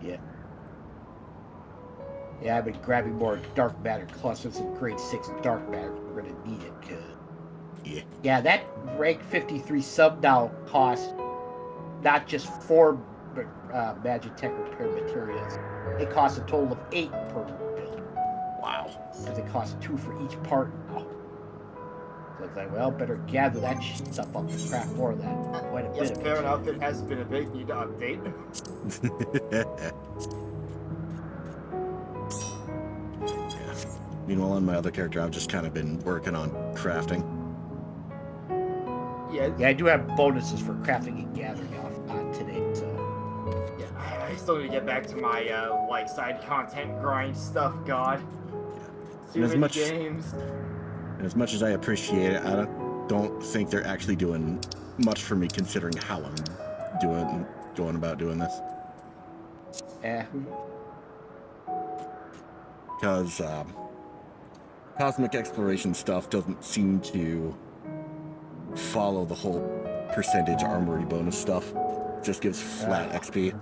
Yeah. Yeah, I've been grabbing more dark matter clusters in grade 6 dark matter. We're going to need it. Yeah, that rank 53 sub now costs not just 4 Magitech repair materials. It costs a total of 8 per build. Wow. Because it costs 2 for each part now. So it's like, well, better gather that stuff up to craft more of that. Quite a bit of fair it. enough. It has been a big need to update. Yeah. Meanwhile, on my other character, I've just kind of been working on crafting. Yeah, I do have bonuses for crafting and gathering off today, so. Yeah, I still need to get back to my like side content grind stuff. God, too many games. And as much as I appreciate it, I don't think they're actually doing much for me, considering how I'm going about doing this. Yeah. Because cosmic exploration stuff doesn't seem to follow the whole percentage armory bonus stuff. It just gives flat XP.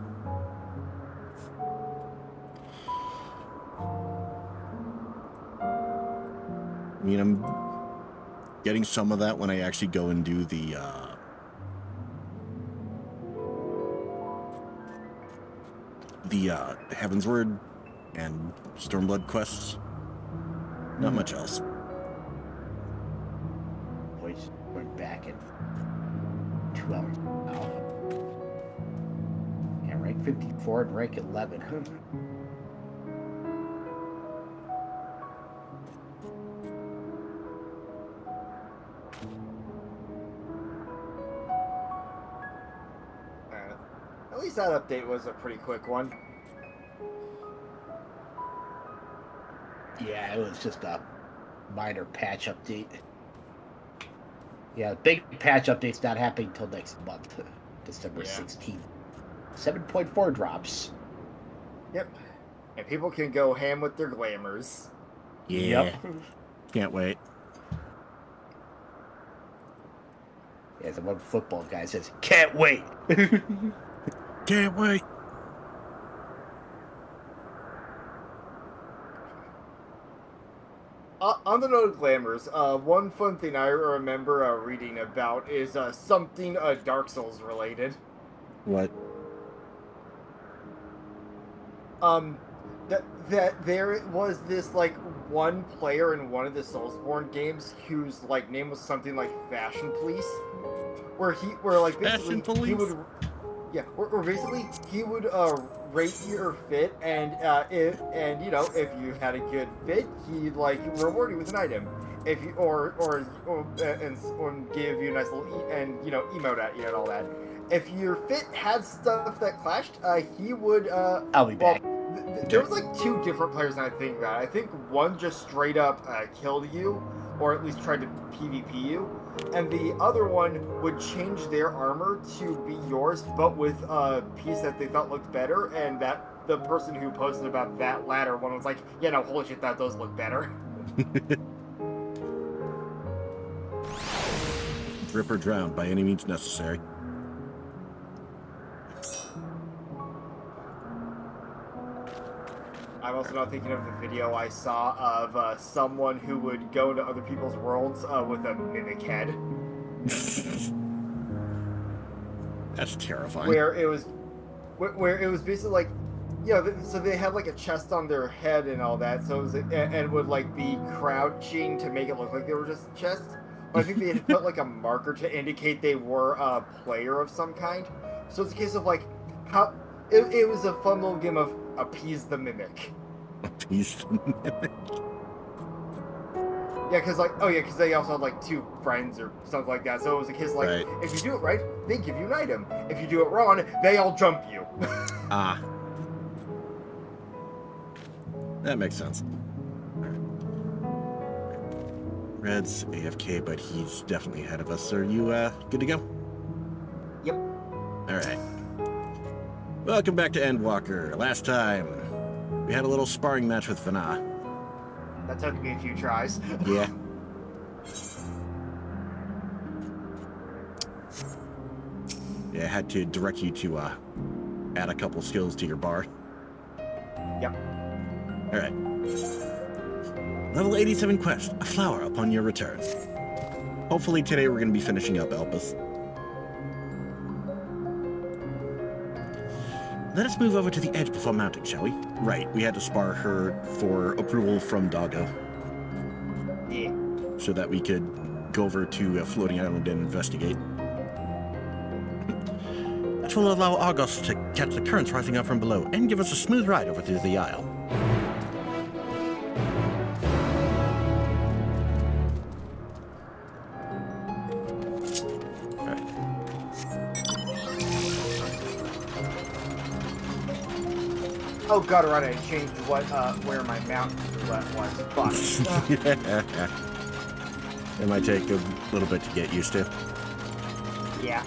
I mean, I'm getting some of that when I actually go and do the Heavensward and Stormblood quests. Not much else. Boys, we're back in 2 hours now. Yeah, rank 54 and rank 11. At least that update was a pretty quick one. Yeah, it was just a minor patch update. Yeah, the big patch update's not happening until next month, December 16th. 7.4 drops. Yep. And people can go ham with their glamours. Yeah. Yep. Can't wait. Yeah, the one football guy says, "Can't wait." Can't wait. On the note of glamours, one fun thing I remember reading about is something Dark Souls related. What? That there was this like one player in one of the Soulsborne games whose like name was something like Fashion Police, where basically he would, where basically he would rate your fit, and if you had a good fit, he'd like reward you with an item. If you or give you a nice little emote at you and all that. If your fit had stuff that clashed, he would. I'll be back. There was like 2 different players, and I think that. I think one just straight up killed you, or at least tried to PvP you, and the other one would change their armor to be yours, but with a piece that they thought looked better, and that the person who posted about that latter one was like, yeah, no, holy shit, that does look better. Rip or drown by any means necessary. I'm also not thinking of the video I saw of someone who would go into other people's worlds with a mimic head. That's terrifying. Where it was basically like, so they had like a chest on their head and all that, so it was, and would like be crouching to make it look like they were just a chest. But I think they had put like a marker to indicate they were a player of some kind. So it's a case of like how it was a fun little game of appease the mimic. Appease the mimic. Yeah, because they also had like 2 friends or something like that. So it was a case of like, if you do it right, they give you an item. If you do it wrong, they all jump you. Ah. That makes sense. Red's AFK, but he's definitely ahead of us. Are you good to go? Yep. Alright. Welcome back to Endwalker. Last time, we had a little sparring match with Vana. That took me a few tries. Yeah. Yeah, I had to direct you to add a couple skills to your bar. Yep. Alright. Level 87 quest. A flower upon your return. Hopefully today we're going to be finishing up Elpis. Let us move over to the edge before mounting, shall we? Right, we had to spar her for approval from Doggo. Yeah. So that we could go over to a floating island and investigate. That will allow Argos to catch the currents rising up from below and give us a smooth ride over to the isle. Oh god, right, I changed where my mount was. Fuck. It might take a little bit to get used to. Yeah.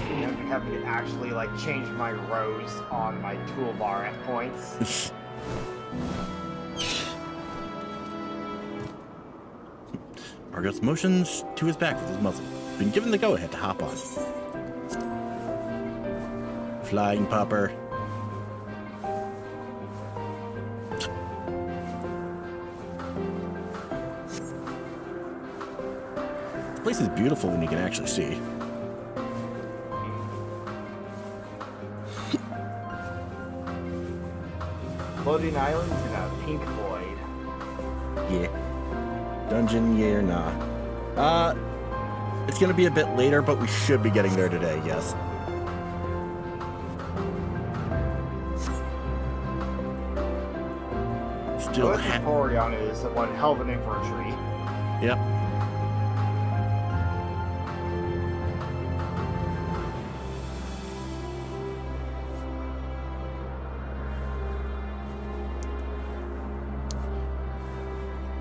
I'm having to actually like change my rows on my toolbar at points. Argos motions to his back with his muzzle. Been given the go-ahead to hop on. Flying popper. This place is beautiful when you can actually see. Floating islands in a pink void. Yeah. Dungeon, yeah or nah? It's gonna be a bit later, but we should be getting there today, yes. Still Orion is one hell of an infantry. Yep.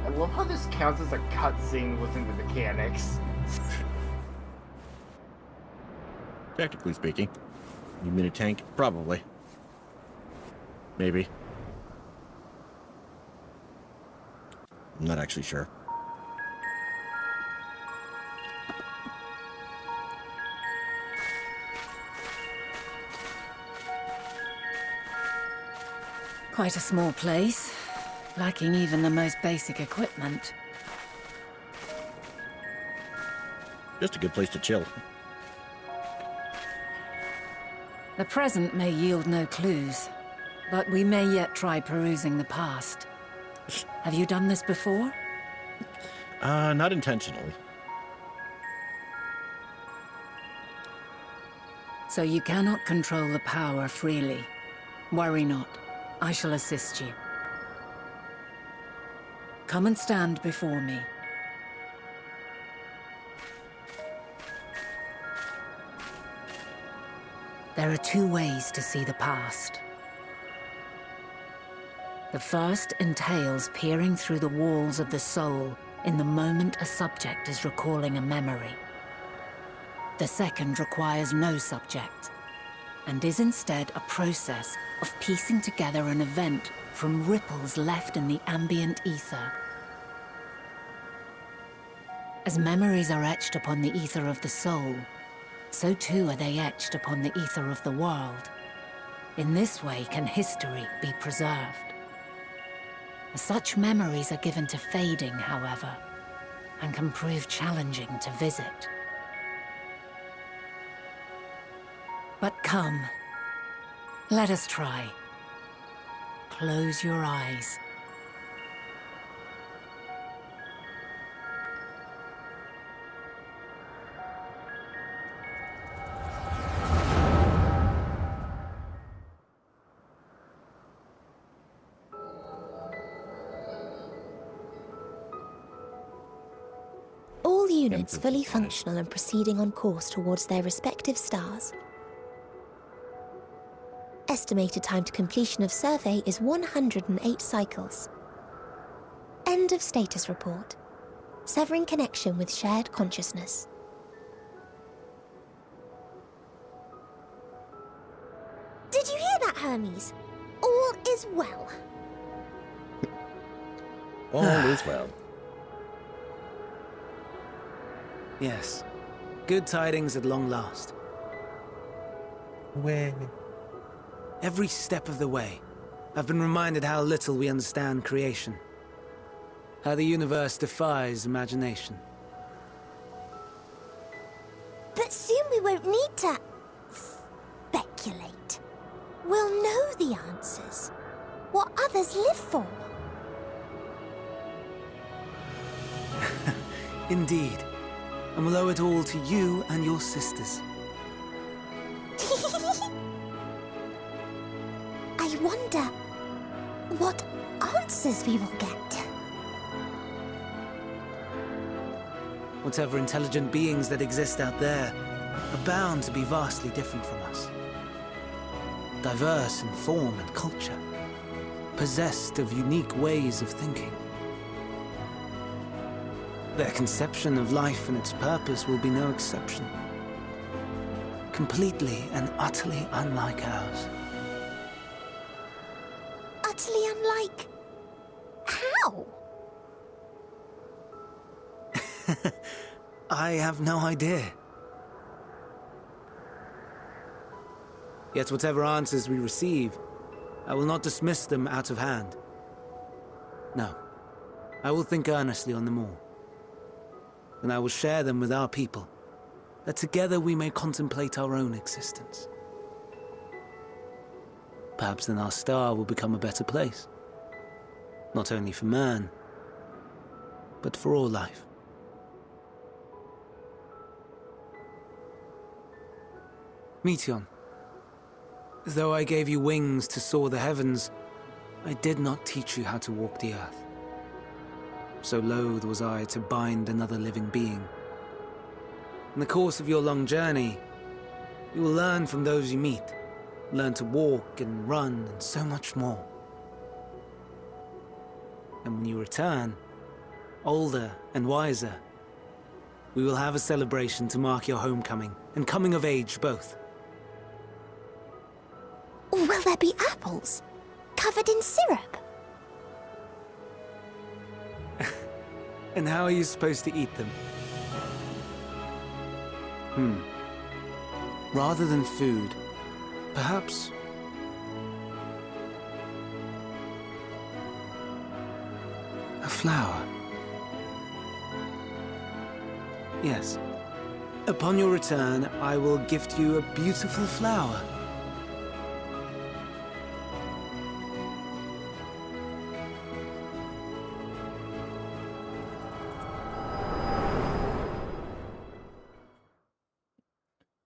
I love how this counts as a cutscene within the mechanics. Technically speaking. You mean a tank? Probably. Maybe. I'm not actually sure. Quite a small place, lacking even the most basic equipment. Just a good place to chill. The present may yield no clues, but we may yet try perusing the past. Have you done this before? Not intentionally. So you cannot control the power freely. Worry not. I shall assist you. Come and stand before me. There are two ways to see the past. The first entails peering through the walls of the soul in the moment a subject is recalling a memory. The second requires no subject, and is instead a process of piecing together an event from ripples left in the ambient ether. As memories are etched upon the ether of the soul, so too are they etched upon the ether of the world. In this way can history be preserved. Such memories are given to fading, however, and can prove challenging to visit. But come, let us try. Close your eyes. All units fully functional and proceeding on course towards their respective stars. Estimated time to completion of survey is 108 cycles. End of status report. Severing connection with shared consciousness. Did you hear that, Hermes? All is well. All is well. Yes. Good tidings at long last. Way. Every step of the way, I've been reminded how little we understand creation. How the universe defies imagination. But soon we won't need to speculate. We'll know the answers. What others live for. Indeed. And we'll owe it all to you and your sisters. I wonder what answers we will get. Whatever intelligent beings that exist out there are bound to be vastly different from us. Diverse in form and culture, possessed of unique ways of thinking. Their conception of life and its purpose will be no exception. Completely and utterly unlike ours. Utterly unlike... how? I have no idea. Yet whatever answers we receive, I will not dismiss them out of hand. No, I will think earnestly on them all. And I will share them with our people, that together we may contemplate our own existence. Perhaps then our star will become a better place. Not only for man, but for all life. Meteion, though I gave you wings to soar the heavens, I did not teach you how to walk the earth. So loath was I to bind another living being. In the course of your long journey, you will learn from those you meet, learn to walk and run and so much more. And when you return, older and wiser, we will have a celebration to mark your homecoming and coming of age both. Will there be apples? Covered in syrup? And how are you supposed to eat them? Rather than food, perhaps... a flower. Yes. Upon your return, I will gift you a beautiful flower.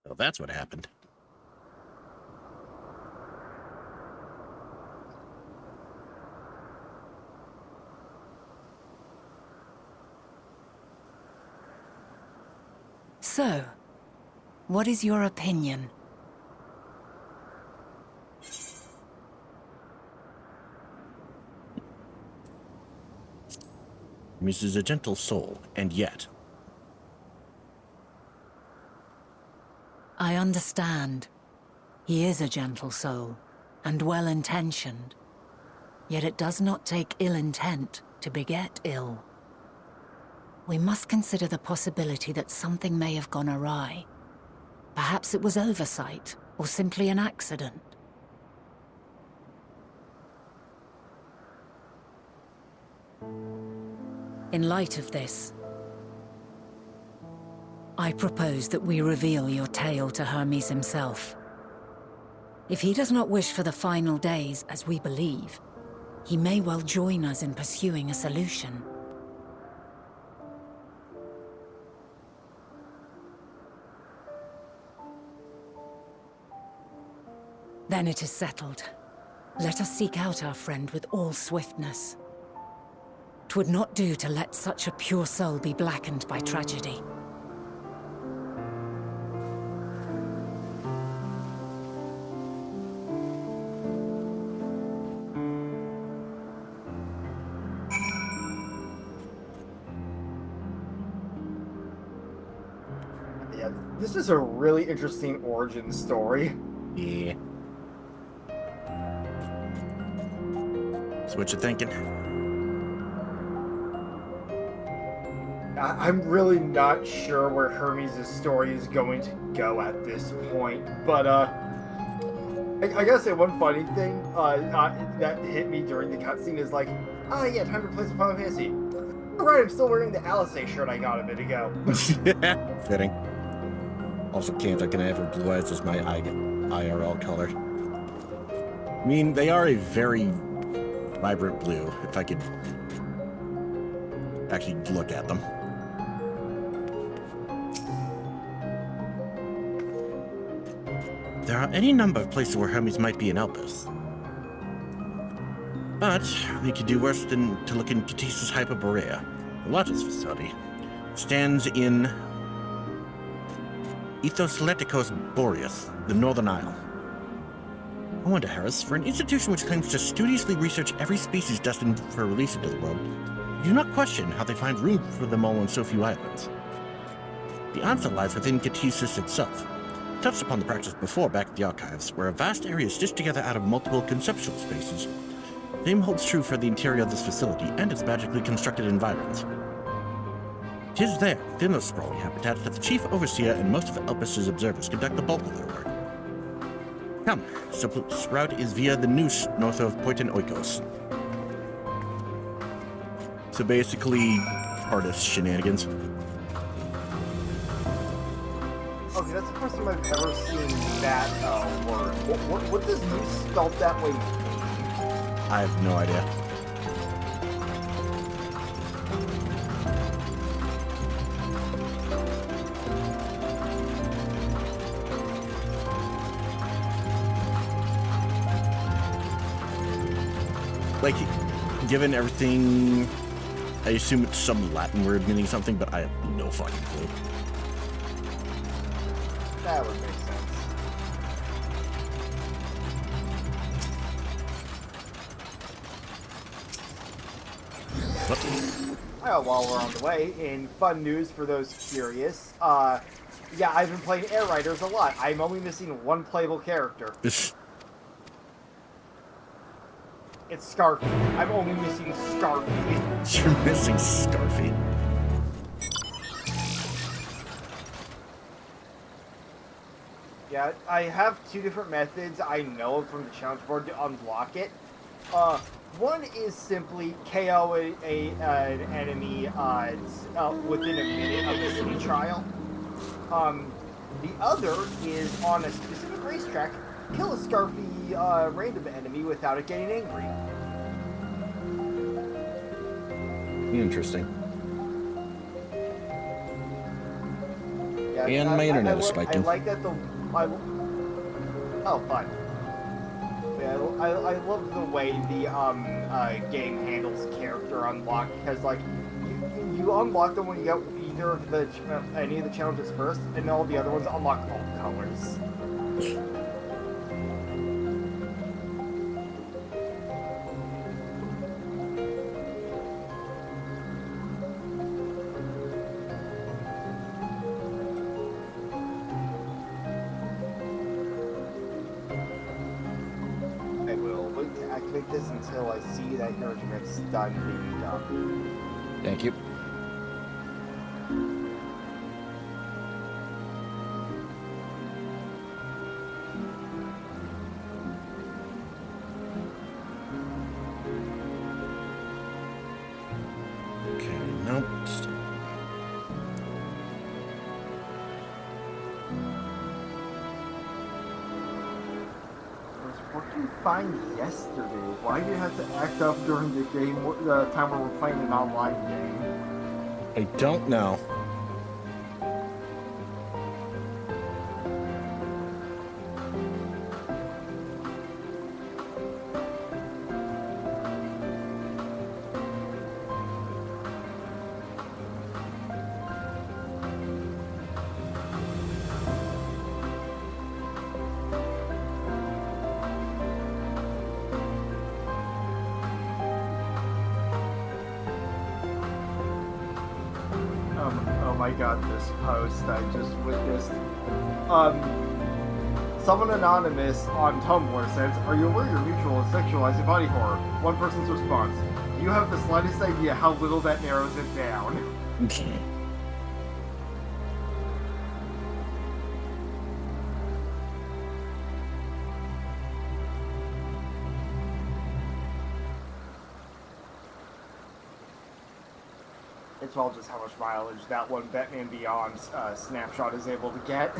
Well, that's what happened. So, what is your opinion? Miss is a gentle soul, and yet... I understand. He is a gentle soul, and well-intentioned. Yet it does not take ill intent to beget ill. We must consider the possibility that something may have gone awry. Perhaps it was oversight, or simply an accident. In light of this, I propose that we reveal your tale to Hermes himself. If he does not wish for the final days, as we believe, he may well join us in pursuing a solution. Then it is settled. Let us seek out our friend with all swiftness. 'Twould not do to let such a pure soul be blackened by tragedy. Yeah, this is a really interesting origin story. Yeah. So what you thinking? I'm really not sure where Hermes' story is going to go at this point, but I gotta say one funny thing that hit me during the cutscene is like, yeah, time to play some Final Fantasy. Alright, I'm still wearing the Alice shirt I got a bit ago. Fitting. Also, can't I can have her blue eyes as my IRL color. I mean, they are a very vibrant blue, if I could actually look at them. There are any number of places where Hermes might be an outpost. But we could do worse than to look in Katis's Hyperborea. The largest facility stands in Ethos Boreas, the Northern Isle. I wonder, Harris, for an institution which claims to studiously research every species destined for release into the world, you do not question how they find room for them all on so few islands. The answer lies within Katisis itself. I touched upon the practice before back at the archives, where a vast area is stitched together out of multiple conceptual spaces. The same holds true for the interior of this facility and its magically constructed environs. It is there, within those sprawling habitats, that the chief overseer and most of Elpis' observers conduct the bulk of their work. Come, simplest route is via the Noose north of Poitin Oikos. So basically, artist shenanigans. Okay, that's the first time I've ever seen that word. What does Noose spelled that way mean? I have no idea. Like, given everything, I assume it's some Latin word meaning something, but I have no fucking clue. That would make sense. What? While we're on the way, in fun news for those curious, yeah, I've been playing Air Riders a lot. I'm only missing one playable character. It's Scarfy. I'm only missing Scarfy. You're missing Scarfy. Yeah, I have two different methods I know from the challenge board to unblock it. One is simply KO an enemy within a minute of the city trial. The other is on a specific racetrack, kill a Scarfy random enemy without it getting angry. Interesting. Yeah, And my internet is spiking. I like that oh, fun. Yeah, I love the way the game handles character unlock, because like you unlock them when you get either of the any of the challenges first, and all the other ones unlock all colors. This until I see that your internet's done being done. Thank you. Okay, nope. Working fine yesterday. Why do you have to act up during the game, the time when we're playing an online game? I don't know. Oh my god, this post I just witnessed. Someone anonymous on Tumblr says, "Are you aware your mutual is sexualizing body horror?" One person's response, "You have the slightest idea how little that narrows it down." as well just how much mileage that one Batman Beyond snapshot is able to get.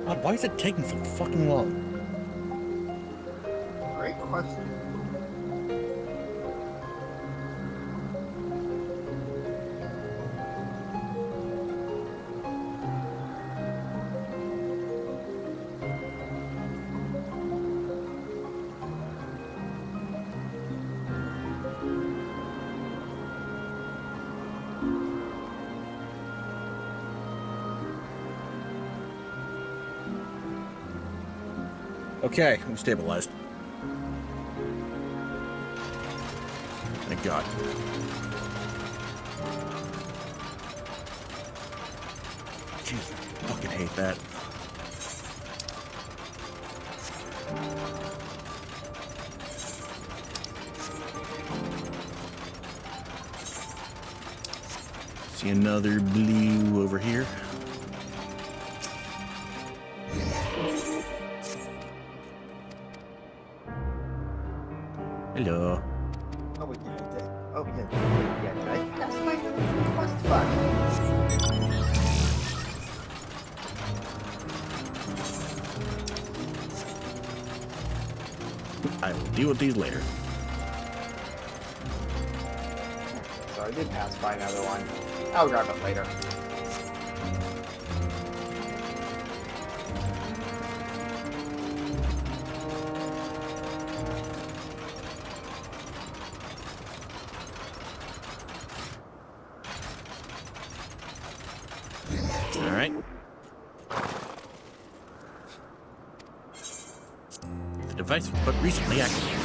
God, why is it taking so fucking long? Great question. Okay, I'm stabilized. Thank God. Jeez, I fucking hate that. See another blue over here. Hello. Oh, we did. Oh, we did. Yeah, did I pass my quest? Fuck. I will deal with these later. So I did pass by another one. I'll grab it later. All right. The device was but recently activated.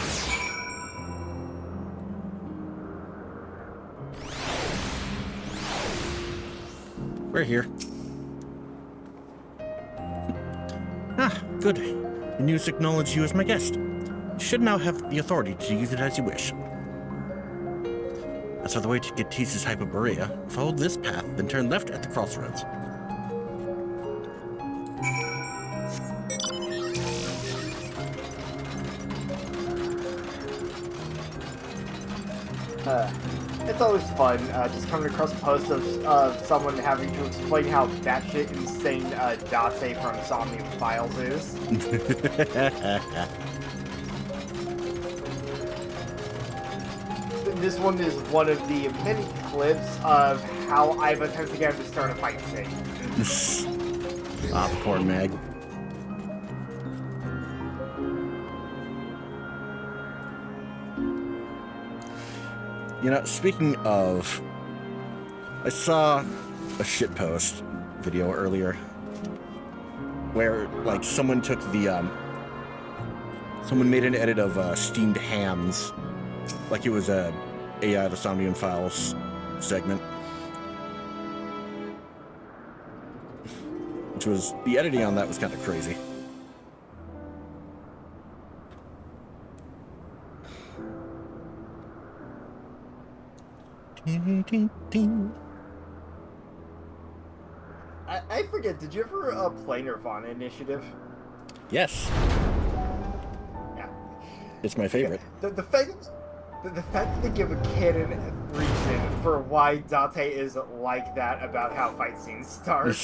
We're here. Ah, good. The news acknowledges you as my guest. You should now have the authority to use it as you wish. As for the way to get Tesis Hyperborea, follow this path, then turn left at the crossroads. It's always fun just coming across posts of someone having to explain how batshit insane Date from Somnium Files is. This one is one of the many clips of how I've attempted to get him to start a fight scene. Popcorn mag. You know, speaking of, I saw a shitpost video earlier where, like, someone took the, someone made an edit of steamed hams, like it was a AI the Somnium Files segment, which was, the editing on that was kind of crazy. I forget, did you ever play Nirvana Initiative? Yes. Yeah. It's my favorite. The fact that they give a kid a reason for why Date is like that about how fight scenes start.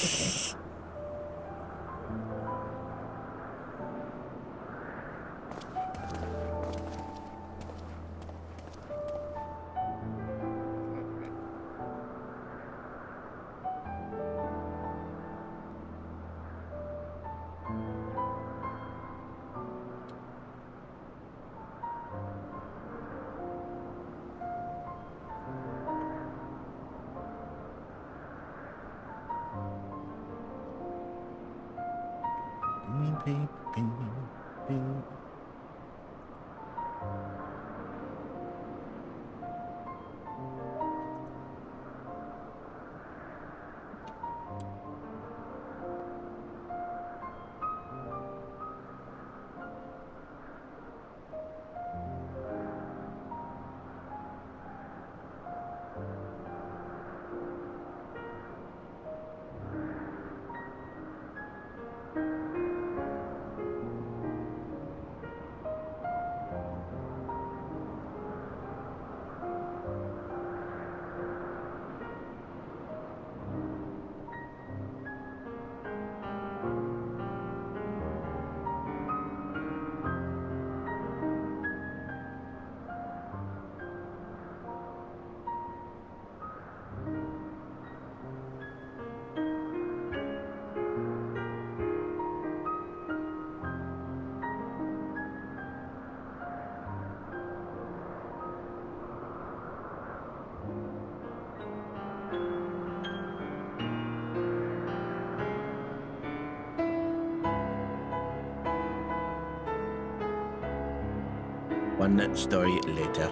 One story later.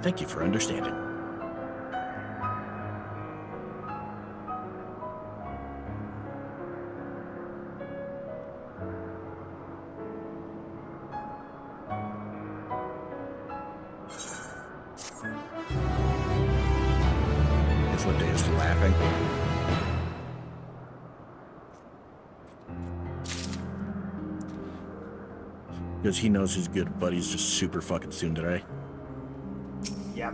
Thank you for understanding. What day is laughing? Because he knows his good buddy's just super fucking soon today. Yep.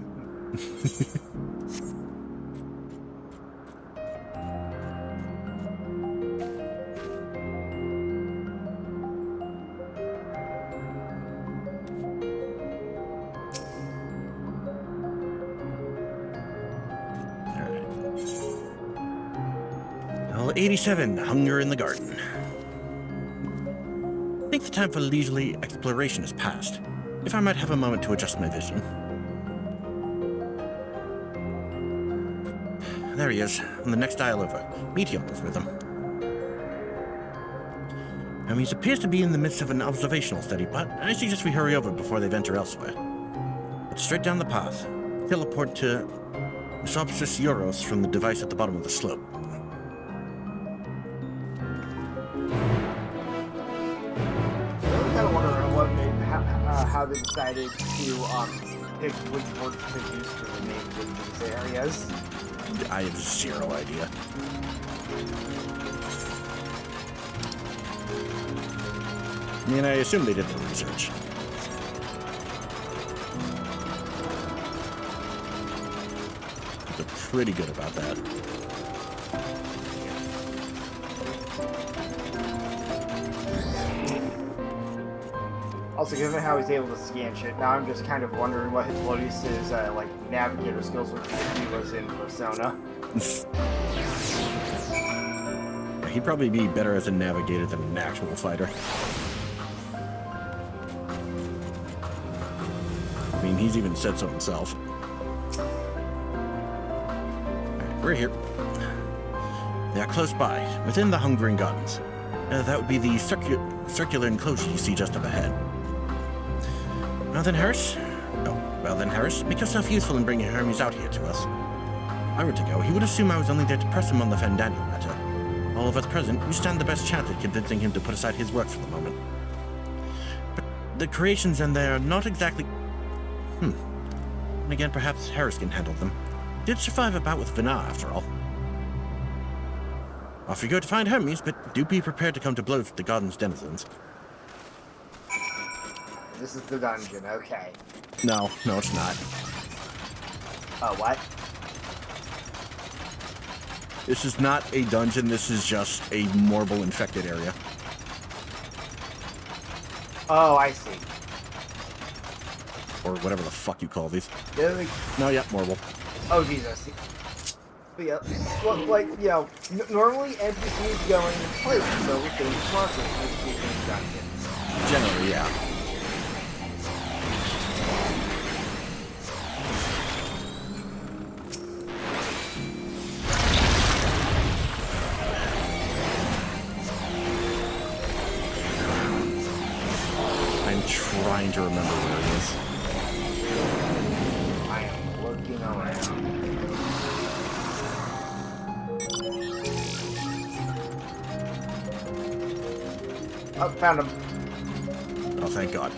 Well, 87, Hunger in the Garden. I think the time for leisurely exploration has passed. If I might have a moment to adjust my vision. There he is, on the next aisle over. Meteions is with him. He appears to be in the midst of an observational study, but I suggest we hurry over before they venture elsewhere. But straight down the path. Teleport to Mesopsis Euros from the device at the bottom of the slope. How they decided to pick which words to use for the names of these areas. I have zero idea. I mean, I assume they did the research. They're pretty good about that. Also, given how he's able to scan shit, now I'm just kind of wondering what his Lotus's like navigator skills would be if he was in Persona. He'd probably be better as a navigator than an actual fighter. I mean, he's even said so himself. Alright, we're here. They are close by, within the Hungering Gardens. That would be the circular enclosure you see just up ahead. Well then, Harris, make yourself useful in bringing Hermes out here to us. If I were to go, he would assume I was only there to press him on the Fandanio matter. All of us present, you stand the best chance at convincing him to put aside his work for the moment. But the creations in there are not exactly... And again, perhaps Harris can handle them. Did survive a bout with Vinar, after all. Off you go to find Hermes, but do be prepared to come to blows with the garden's denizens. This is the dungeon, okay. No, it's not. Oh, what? This is not a dungeon, this is just a Morble infected area. Oh, I see. Or whatever the fuck you call these. No, yeah, Morble. Oh, Jesus. But yeah, well, like, you know, normally NPCs go in places, so we can monsters in dungeons. Generally, yeah. trying to remember where it is. I am looking around. Oh, found him. Oh, thank God.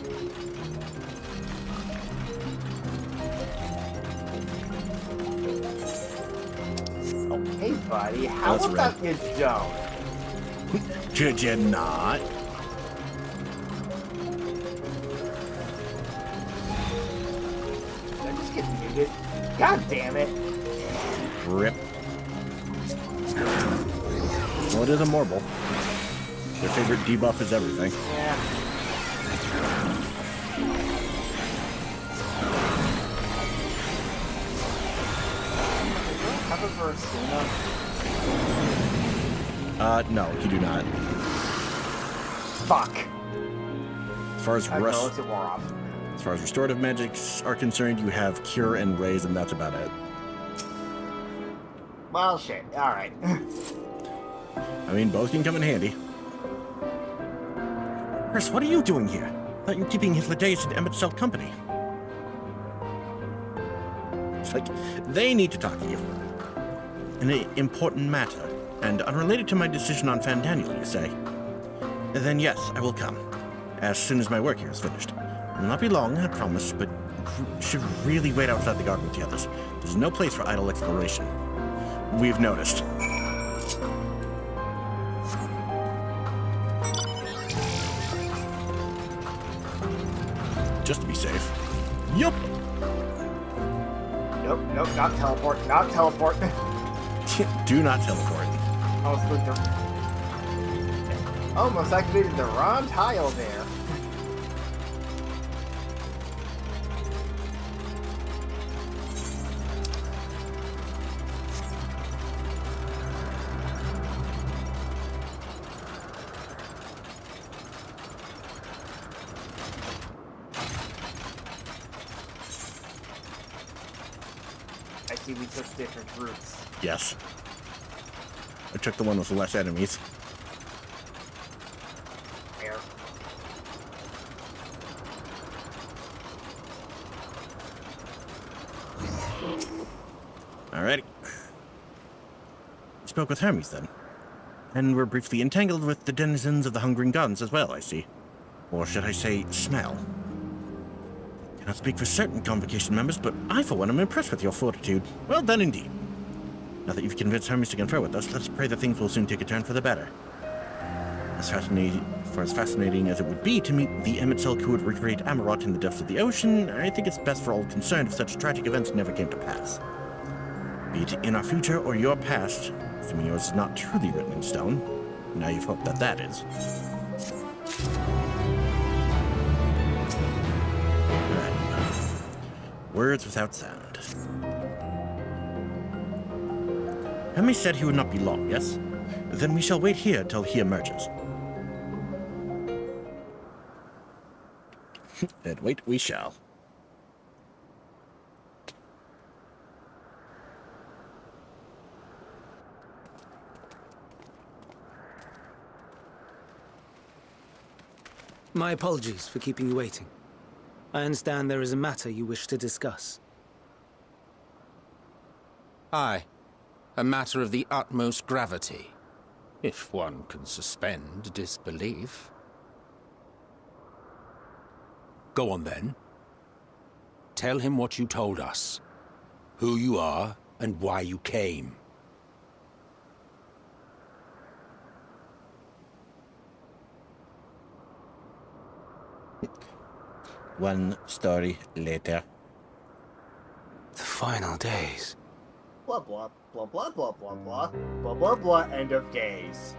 Oh, hey, buddy. How That's about you don't? Could you not? Did I just get muted? God damn it. Rip. Well, it is a Morble. Their favorite debuff is everything. Yeah. Have a Versina. No, you do not. Fuck. As far as Okay, let's get more off. As far as restorative magics are concerned, you have Cure and Raise, and that's about it. Well, shit. Alright. I mean, both can come in handy. Chris, what are you doing here? I thought you were keeping his days in Emmett Cell company. It's like, they need to talk to you. An important matter, and unrelated to my decision on Fandaniel, you say? Then yes, I will come. As soon as my work here is finished. It will not be long, I promise, but you should really wait outside the garden with the others. There's no place for idle exploration. We've noticed. Just to be safe. Yup. Nope, nope, not teleport, not teleport. Do not teleport. Almost activated the wrong tile there. I see we took different routes. Yes. I took the one with less enemies. There. Alrighty. Spoke with Hermes then. And were briefly entangled with the denizens of the Hungering Gardens as well, I see. Or should I say, smell. Cannot speak for certain Convocation members, but I for one am impressed with your fortitude. Well done indeed. Now that you've convinced Hermes to confer with us, let's pray that things will soon take a turn for the better. As fascinating as it would be to meet the Emmett Cell who would recreate Amarot in the depths of the ocean, I think it's best for all concerned if such tragic events never came to pass. Be it in our future or your past, assuming yours is not truly written in stone. Now you've hoped that that is. Right. Words without sound. Hermes said he would not be long, yes? Then we shall wait here till he emerges. And wait we shall. My apologies for keeping you waiting. I understand there is a matter you wish to discuss. Aye. A matter of the utmost gravity. If one can suspend disbelief. Go on then. Tell him what you told us. Who you are and why you came. One story later. The final days. Blah blah blah blah blah blah blah blah blah blah. End of days.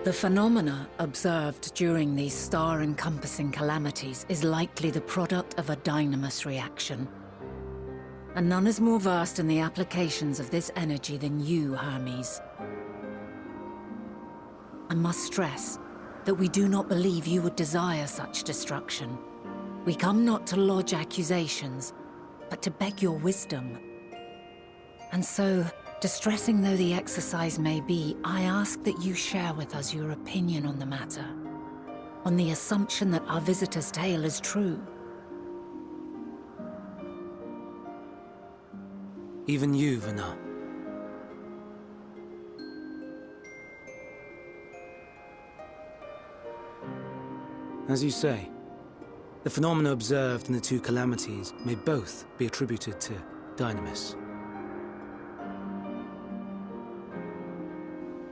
The phenomena observed during these star-encompassing calamities is likely the product of a dynamis reaction. And none is more versed in the applications of this energy than you, Hermes. I must stress that we do not believe you would desire such destruction. We come not to lodge accusations, but to beg your wisdom. And so, Distressing though the exercise may be, I ask that you share with us your opinion on the matter, on the assumption that our visitor's tale is true. Even you, Vana. As you say, the phenomena observed in the two calamities may both be attributed to Dynamis.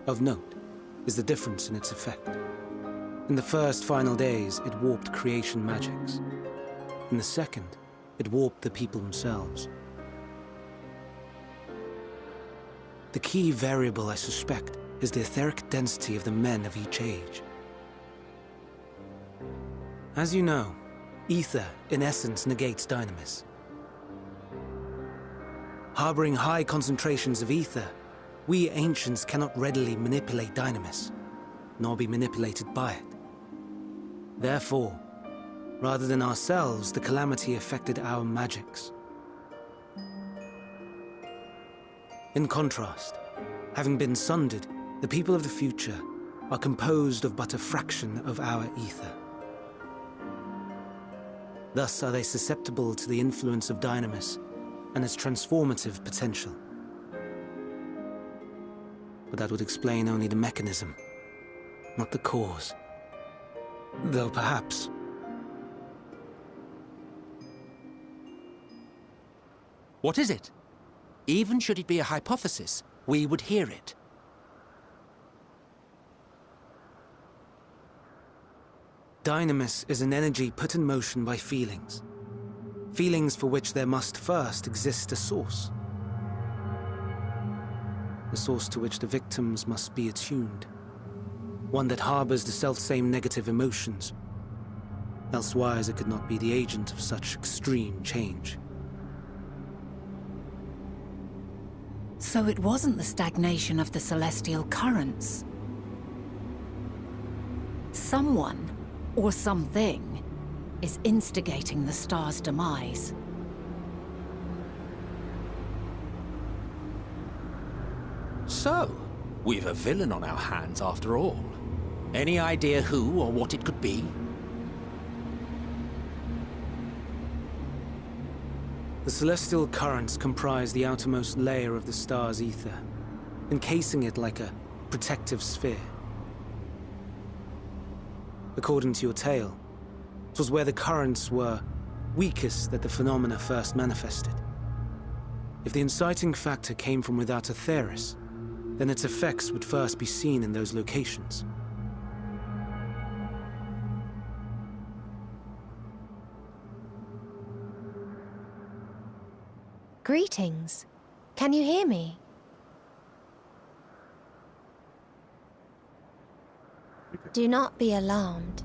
Of note is the difference in its effect. In the first final days, it warped creation magics. In the second, it warped the people themselves. The key variable, I suspect, is the etheric density of the men of each age. As you know, ether, in essence, negates Dynamis. Harboring high concentrations of ether, we ancients cannot readily manipulate Dynamis, nor be manipulated by it. Therefore, rather than ourselves, the calamity affected our magics. In contrast, having been sundered, the people of the future are composed of but a fraction of our ether. Thus are they susceptible to the influence of Dynamis and its transformative potential. But that would explain only the mechanism, not the cause. Though perhaps... What is it? Even should it be a hypothesis, we would hear it. Dynamis is an energy put in motion by feelings. Feelings for which there must first exist a source. The source to which the victims must be attuned. One that harbors the selfsame negative emotions. Elsewise it could not be the agent of such extreme change. So it wasn't the stagnation of the celestial currents. Someone, or something, is instigating the star's demise. So, we've a villain on our hands after all. Any idea who or what it could be? The celestial currents comprise the outermost layer of the star's ether, encasing it like a protective sphere. According to your tale, it was where the currents were weakest that the phenomena first manifested. If the inciting factor came from without a Theris, then its effects would first be seen in those locations. Greetings. Can you hear me? Do not be alarmed.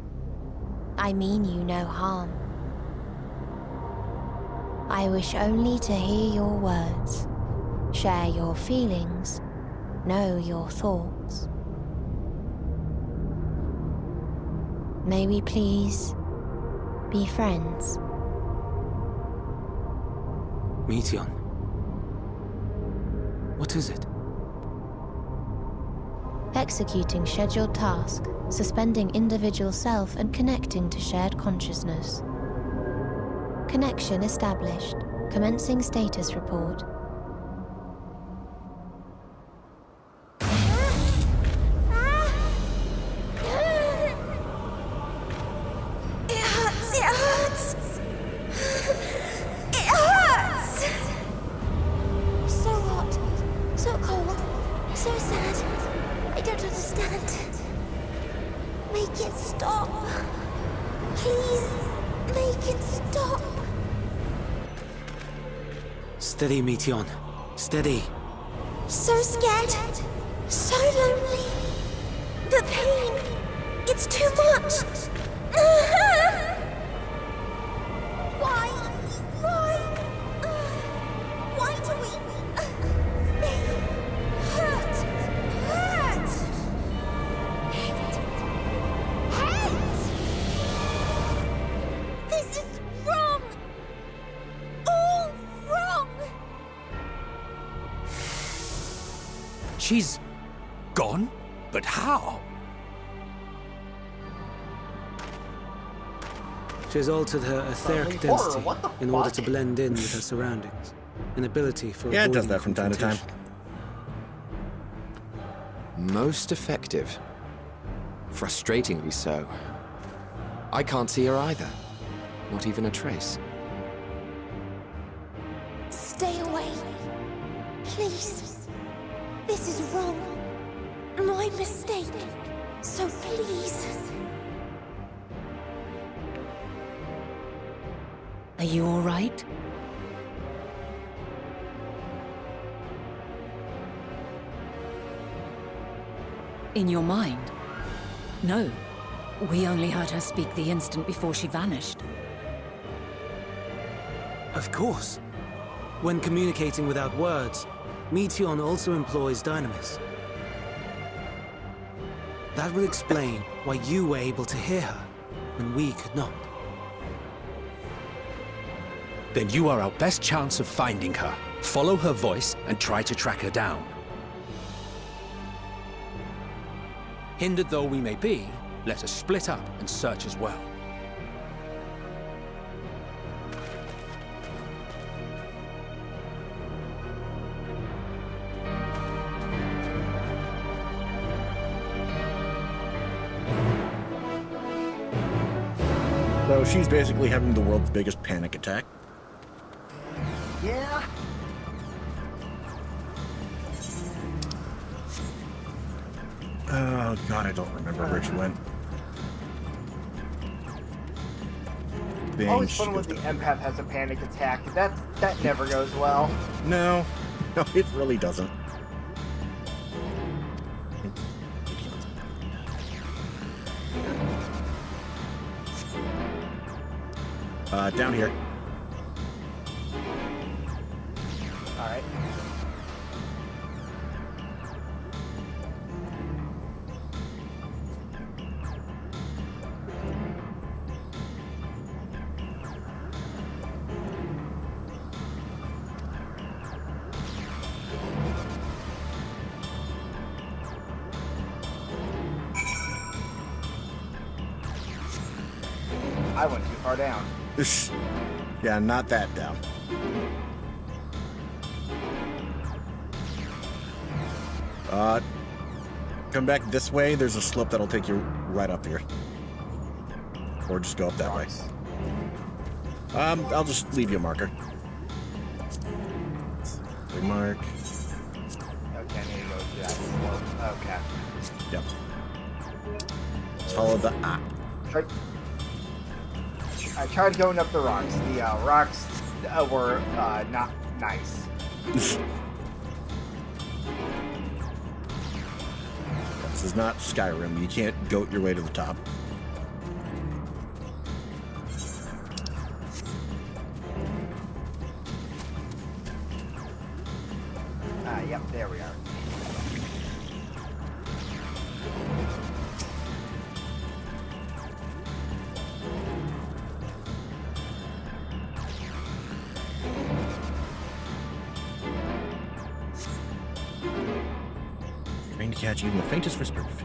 I mean you no harm. I wish only to hear your words, share your feelings, know your thoughts. May we please be friends? Meteion. What is it? Executing scheduled task, suspending individual self and connecting to shared consciousness. Connection established. Commencing status report. Steady, Meteion. Steady. So scared. So lonely. The pain. It's too much. Why? Why do we... They hurt. Hate. This is wrong. All wrong. She's gone? But how? She has altered her etheric Suddenly horror, density what the in order fuck? to blend in with her surroundings. An ability for Yeah, it does avoiding that from time to time. confrontation. Most effective. Frustratingly so. I can't see her either. Not even a trace. Stay away. Please. This is wrong. My mistake. So please. Are you all right? In your mind? No. We only heard her speak the instant before she vanished. Of course. When communicating without words, Meteion also employs dynamis. That will explain why you were able to hear her, when we could not. Then you are our best chance of finding her. Follow her voice and try to track her down. Hindered though we may be, let us split up and search as well. So she's basically having the world's biggest panic attack. Yeah. Oh god, I don't remember where she went. Always fun when the empath has a panic attack. That never goes well. No, it really doesn't. Down here. Alright. I went too far down. Yeah, not that down. Come back this way. There's a slope that'll take you right up here. Or just go up that way. I'll just leave you a marker. Mark. Okay, I need to go to that slope. Okay. Yep. Just follow the I tried going up the rocks. The rocks were not nice. This is not Skyrim. You can't goat your way to the top. Yep, there we are. Trying to catch even the faintest whisper of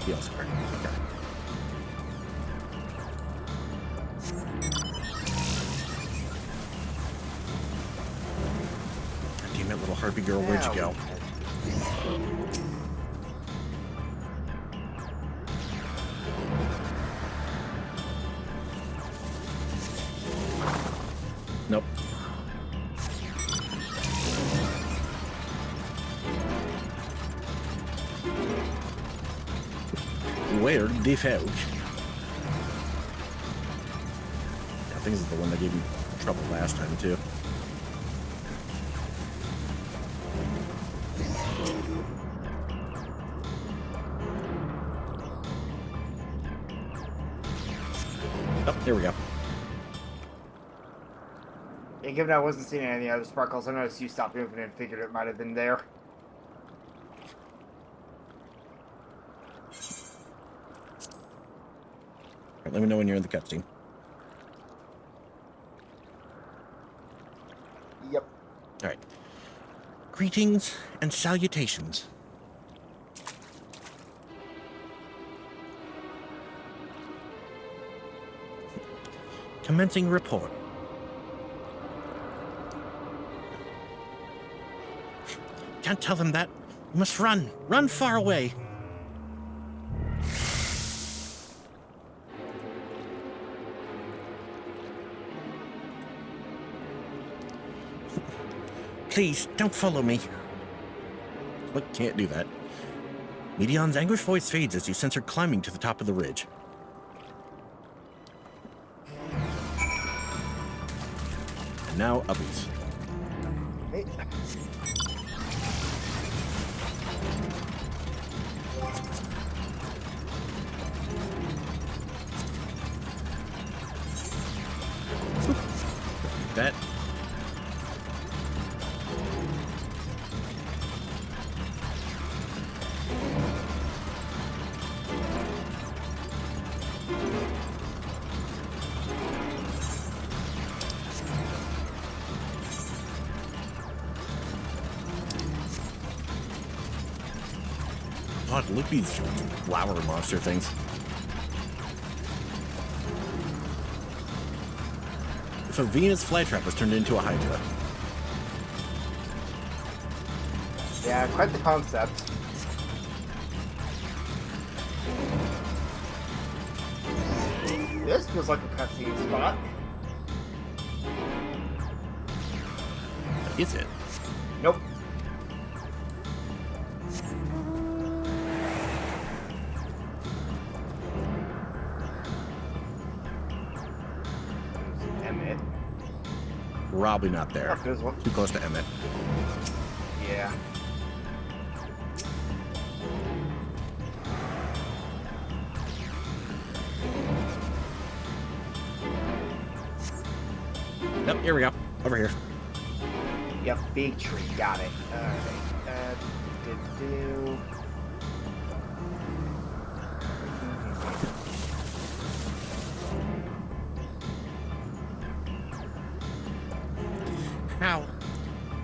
the elsewhere. Okay. Damn it, little harpy girl, where'd you go? Nope. Where the fuck? I think this is the one that gave you trouble last time too. Oh, there we go. Yeah, given I wasn't seeing any other sparkles, I noticed you stopped moving and figured it might have been there. Right, let me know when you're in the cutscene. Yep. All right. Greetings and salutations. Commencing report. Can't tell them that. You must run. Run far away. Please, don't follow me. But can't do that. Meteions' anguished voice fades as you sense her climbing to the top of the ridge. And now, Ubbies. Hey. That. God, look at these flower monster things. If a Venus flytrap was turned into a Hydra. Yeah, quite the concept. This feels like a cutscene spot. Is it? Nope. Emmett. Probably not there. Oh, there's one. Too close to Emmett. Yeah. Yep, here we go. Over here. Yep, big tree. Got it. Alright. Do.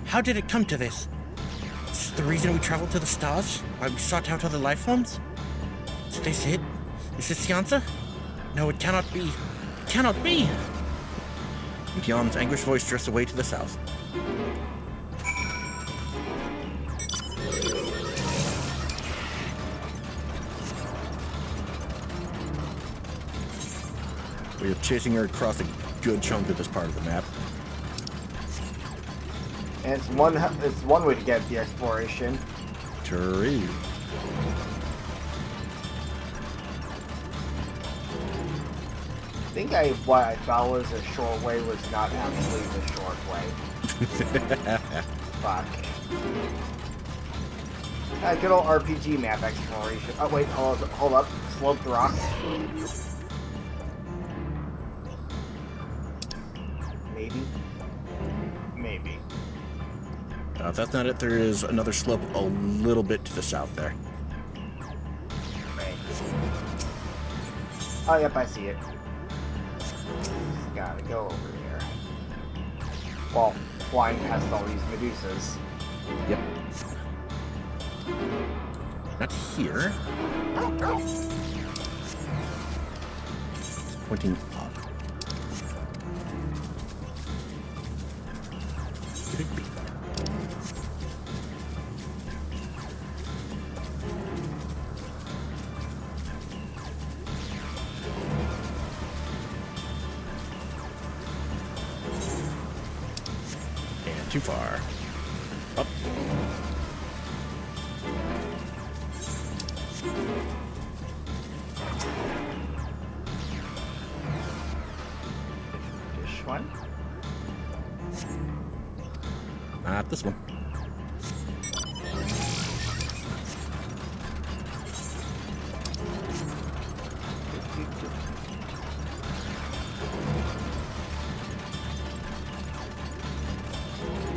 How did it come to this? Is this the reason we traveled to the stars? Why we sought out other life forms? Is this it? Is this the answer? No, it cannot be. It cannot be! Meteions' anguished voice drifts away to the south. We are chasing her across a good chunk of this part of the map. And it's one way to get the exploration. Sure is. I think what I thought was a short way was not actually the short way. Fuck. Good old RPG map exploration. Oh wait, hold up. Sloped rock. Maybe. Maybe. If that's not it, there is another slope a little bit to the south there. Right. Oh yep, I see it. Just gotta go over there. Well, flying past all these Medusas. Yep. Not here. Pointing up. Could it be? And too far. Up. This one? Not this one.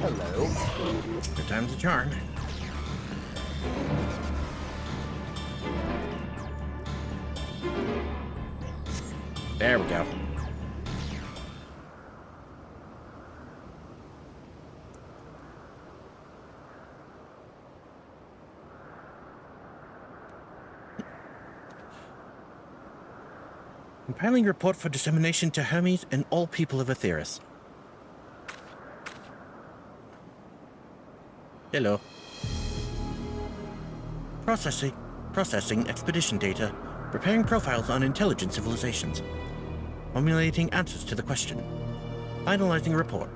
Hello. Good time's a charm. There we go. Compiling report for dissemination to Hermes and all people of Aetheris. Hello. Processing expedition data. Preparing profiles on intelligent civilizations. Formulating answers to the question. Finalizing report.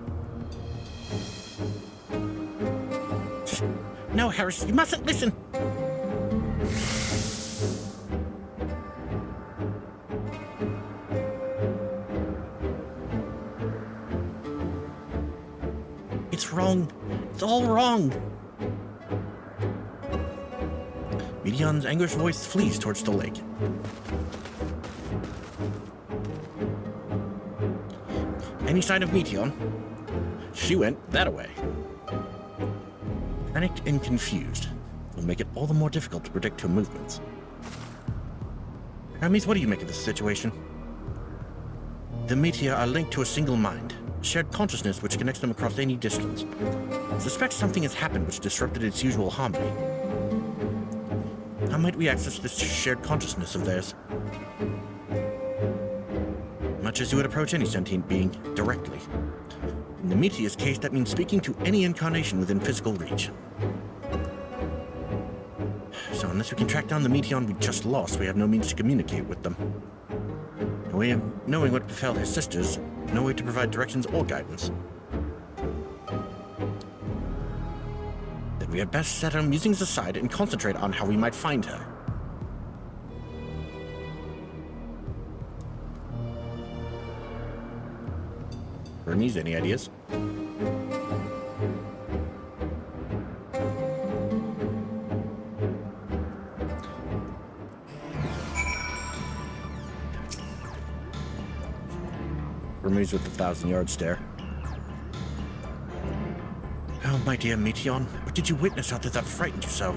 No, Harris, you mustn't listen! It's wrong. It's all wrong. Meteions' anguished voice flees towards the lake. Any sign of Meteion? She went that-a-way. Panicked and confused will make it all the more difficult to predict her movements. Hermes, what do you make of this situation? The Meteor are linked to a single mind, a shared consciousness which connects them across any distance. I suspect something has happened which disrupted its usual harmony. How might we access this shared consciousness of theirs? Much as you would approach any sentient being, directly. In the Meteor's case, that means speaking to any incarnation within physical reach. So unless we can track down the Meteion we just lost, we have no means to communicate with them. No way of knowing what befell his sisters, no way to provide directions or guidance. Then we had best set our musings aside and concentrate on how we might find her. Hermes, any ideas? Hermes with the 1,000-yard stare. Oh, my dear Meteion, what did you witness out there that frightened you so?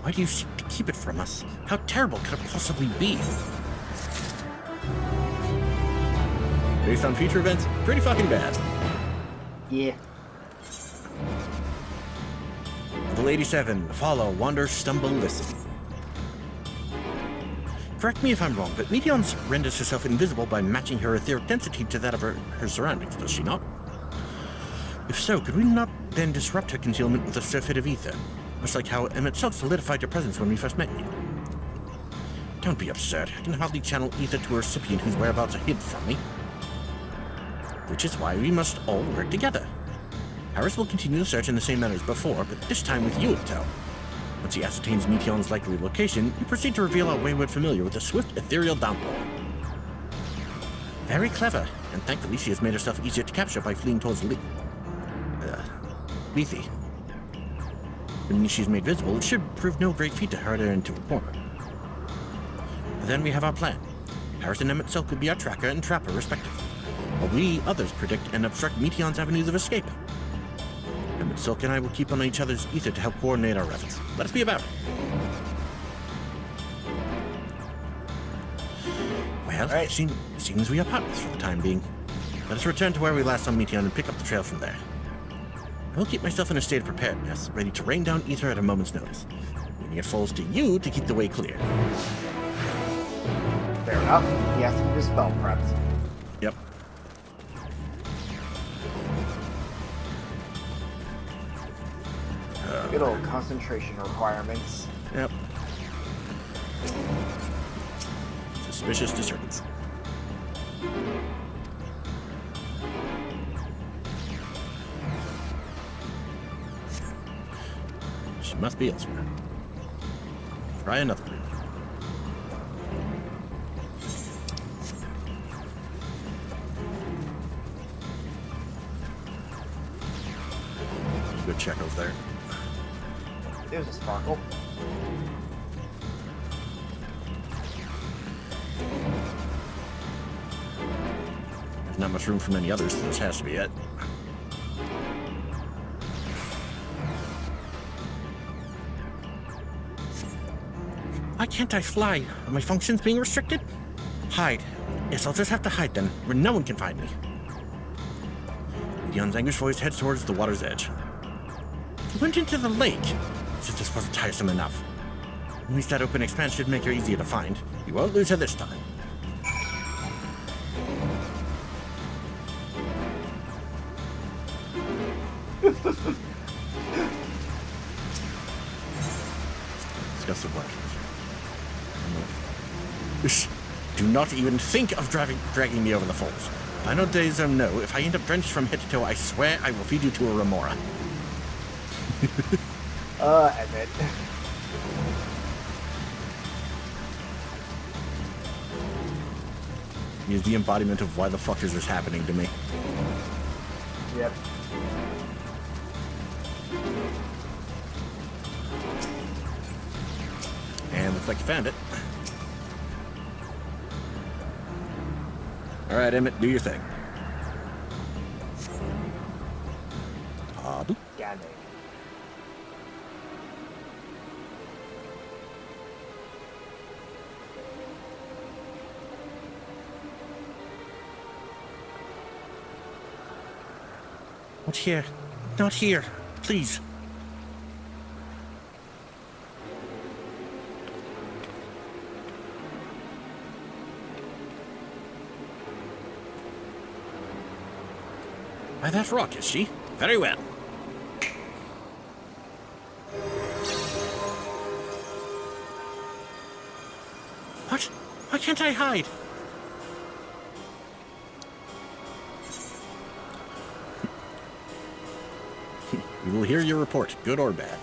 Why do you seek to keep it from us? How terrible could it possibly be? Based on future events, pretty fucking bad. Yeah. Level 87, follow, wander, stumble, listen. Correct me if I'm wrong, but Meteion renders herself invisible by matching her etheric density to that of her surroundings, does she not? If so, could we not then disrupt her concealment with a surfeit of ether? Much like how Emmet Silk solidified your presence when we first met you. Don't be absurd. I can hardly channel ether to a recipient whose whereabouts are hid from me. Which is why we must all work together. Harris will continue the search in the same manner as before, but this time with you in tow. Once he ascertains Meteion's likely location, we proceed to reveal our wayward familiar with a swift ethereal downpour. Very clever, and thankfully she has made herself easier to capture by fleeing towards Lethe. When she's made visible, it should prove no great feat to herd her into a corner. Then we have our plan. Harris and Emmet Silk will be our tracker and trapper respectively, while we others predict and obstruct Meteion's avenues of escape. Emmet Silk and I will keep on each other's ether to help coordinate our efforts. Let us be about it. Well, right. Seems we are partners for the time being. Let us return to where we last saw Meteion and pick up the trail from there. I will keep myself in a state of preparedness, ready to rain down ether at a moment's notice. Meaning it falls to you to keep the way clear. Fair enough. He has to keep his spell prepped. Yep. Good old concentration requirements. Yep. Suspicious disturbance. She must be elsewhere. Try another route. Good check over there. There's a sparkle. There's not much room for many others, so this has to be it. Why can't I fly? Are my functions being restricted? Hide. Yes, I'll just have to hide then, where no one can find me. Meteion's anguished voice heads towards the water's edge. He went into the lake. As if this wasn't tiresome enough. At least that open expanse should make her easier to find. You won't lose her this time. Discuss the questions. Do not even think of dragging me over the falls. Final days know if I end up drenched from head to toe, I swear I will feed you to a remora. Emmett. He is the embodiment of why the fuck is this happening to me. Yep. And looks like you found it. Alright, Emmett, do your thing. Boop. Got it. Not here. Not here. Please. By that rock, is she? Very well. What? Why can't I hide? We will hear your report, good or bad.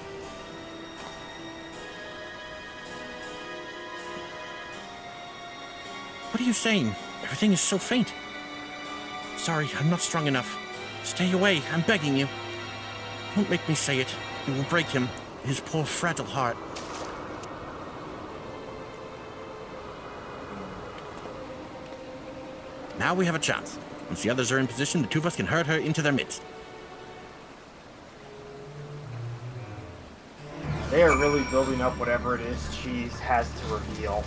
What are you saying? Everything is so faint. Sorry, I'm not strong enough. Stay away, I'm begging you. Don't make me say it. It will break him, his poor fragile heart. Now we have a chance. Once the others are in position, the two of us can herd her into their midst. They are really building up whatever it is she has to reveal.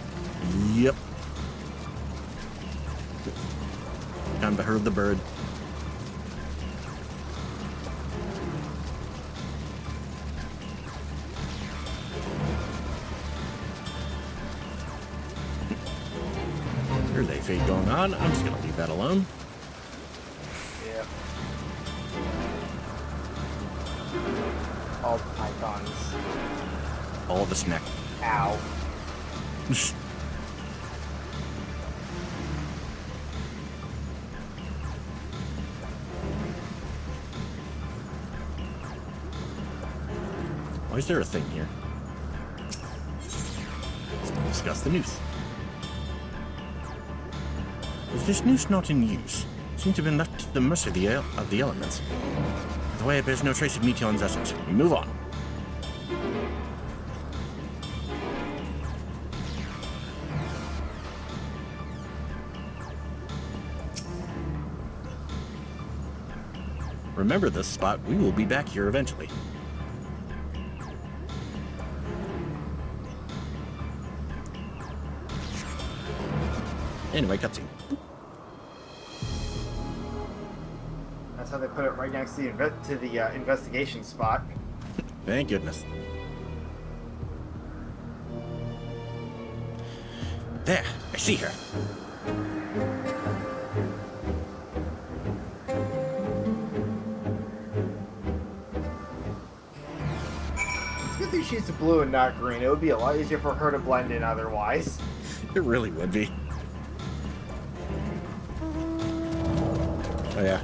Yep. Time to herd the bird. There's a fade going on. I'm just gonna leave that alone. Yeah. All the pythons. All of us neck. Ow. Why is there a thing here? Discuss the noose. Is this noose not in use? Seems to have been left to the mercy of the elements. The way it bears no trace of Meteions' essence. We move on. Remember this spot. We will be back here eventually. Anyway, cutscene. That's how they put it right next to the investigation spot. Thank goodness. There, I see her. It's good that she's blue and not green. It would be a lot easier for her to blend in otherwise. It really would be. Oh yeah.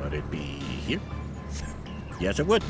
Would it be here? Yes, it would.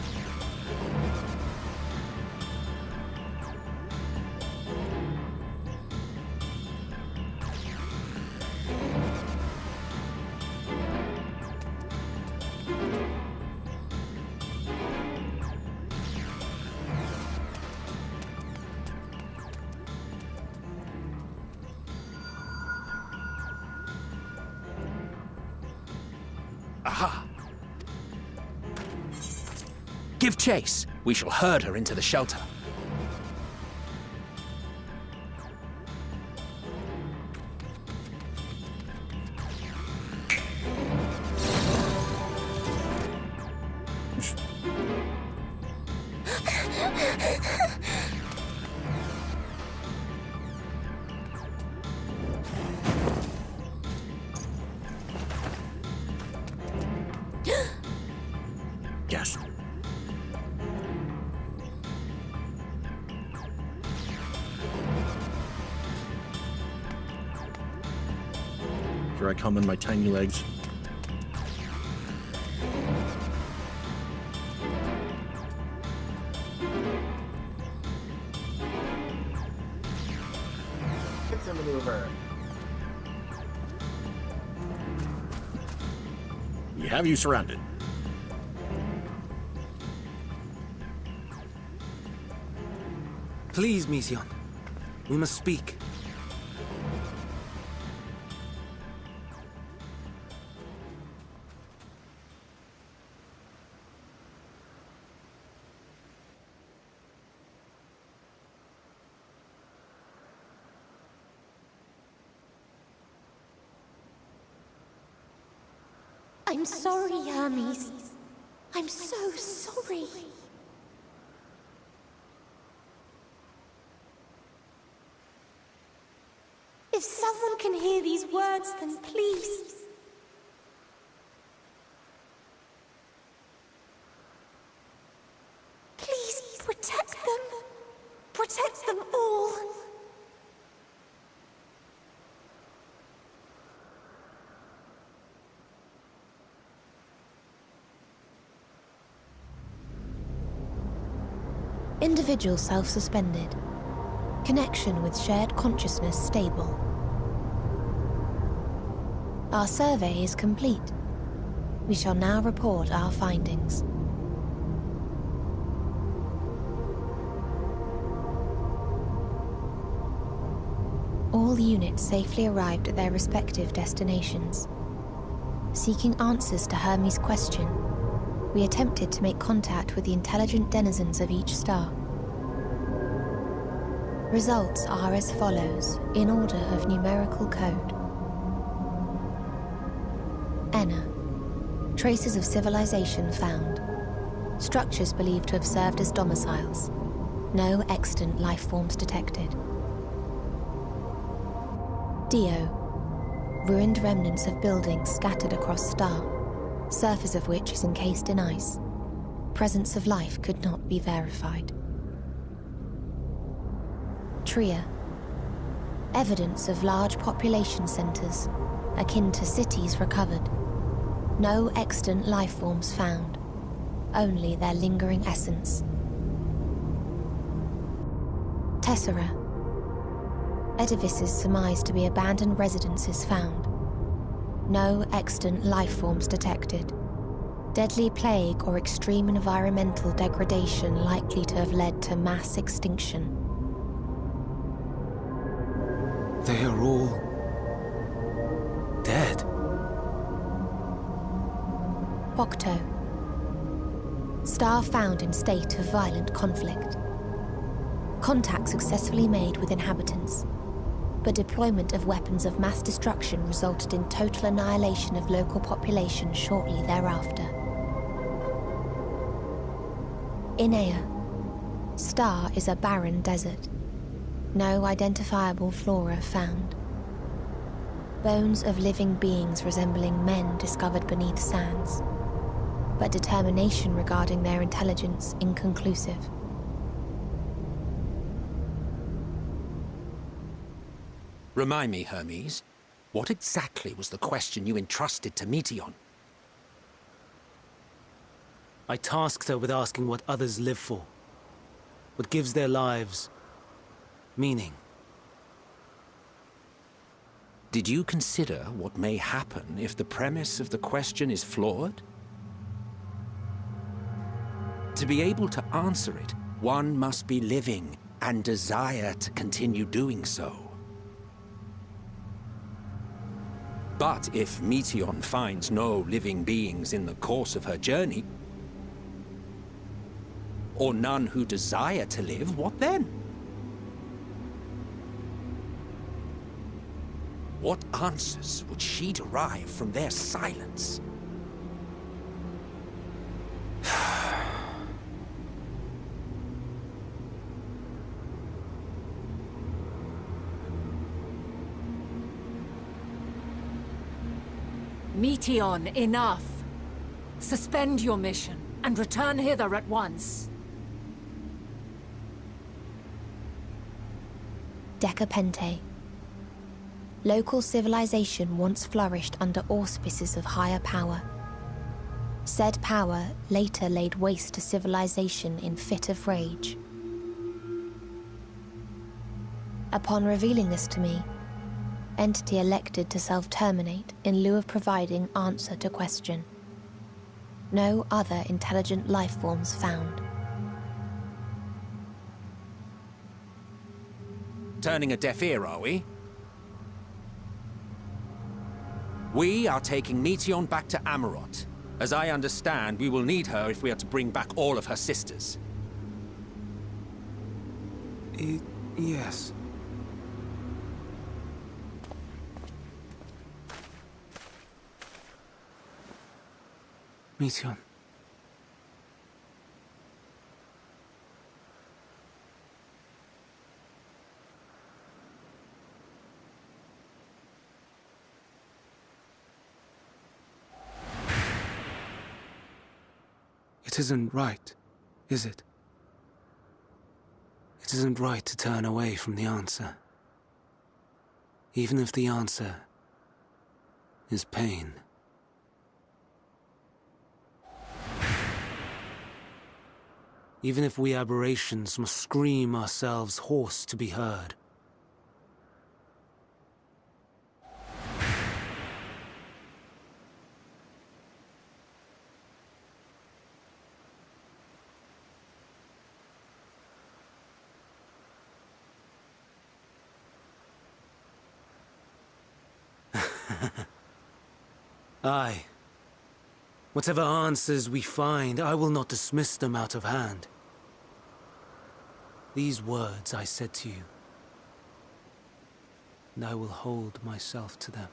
Give chase. We shall herd her into the shelter. Yes. Here I come in my tiny legs. It's a maneuver. We have you surrounded. Please, Meteion. We must speak. I'm sorry, Hermes. I'm so sorry. If someone can hear these words, then please. Please protect them. Protect them all. Individual self-suspended. Connection with shared consciousness stable. Our survey is complete. We shall now report our findings. All units safely arrived at their respective destinations. Seeking answers to Hermes' question, we attempted to make contact with the intelligent denizens of each star. Results are as follows, in order of numerical code. Enna. Traces of civilization found. Structures believed to have served as domiciles. No extant life forms detected. Dio. Ruined remnants of buildings scattered across star, surface of which is encased in ice. Presence of life could not be verified. Tria. Evidence of large population centers, akin to cities recovered. No extant life forms found, only their lingering essence. Tessera. Edifices surmised to be abandoned residences found. No extant life forms detected. Deadly plague or extreme environmental degradation likely to have led to mass extinction. They are all dead. Octo. Star found in state of violent conflict. Contact successfully made with inhabitants, but deployment of weapons of mass destruction resulted in total annihilation of local population shortly thereafter. Inea. Star is a barren desert. No identifiable flora found. Bones of living beings resembling men discovered beneath sands, but determination regarding their intelligence inconclusive. Remind me, Hermes, what exactly was the question you entrusted to Meteion? I tasked her with asking what others live for, what gives their lives meaning. Did you consider what may happen if the premise of the question is flawed? To be able to answer it, one must be living and desire to continue doing so. But if Meteion finds no living beings in the course of her journey, or none who desire to live, what then? What answers would she derive from their silence? Meteion, enough! Suspend your mission, and return hither at once. Decapente. Local civilization once flourished under auspices of higher power. Said power later laid waste to civilization in fit of rage. Upon revealing this to me, entity elected to self-terminate in lieu of providing answer to question. No other intelligent life forms found. Turning a deaf ear, are we? We are taking Meteion back to Amarot. As I understand, we will need her if we are to bring back all of her sisters. Yes. Meteion. It isn't right, is it? It isn't right to turn away from the answer. Even if the answer is pain. Even if we aberrations must scream ourselves hoarse to be heard. Aye. Whatever answers we find, I will not dismiss them out of hand. These words I said to you, and I will hold myself to them.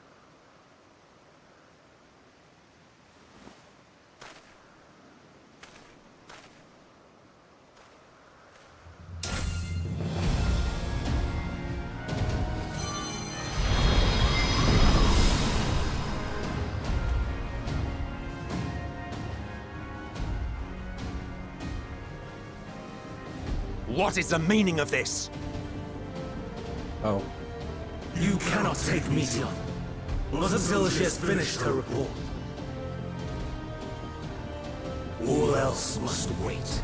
What is the meaning of this? Oh. You cannot take Meteion, not until she has finished her report. All else must wait.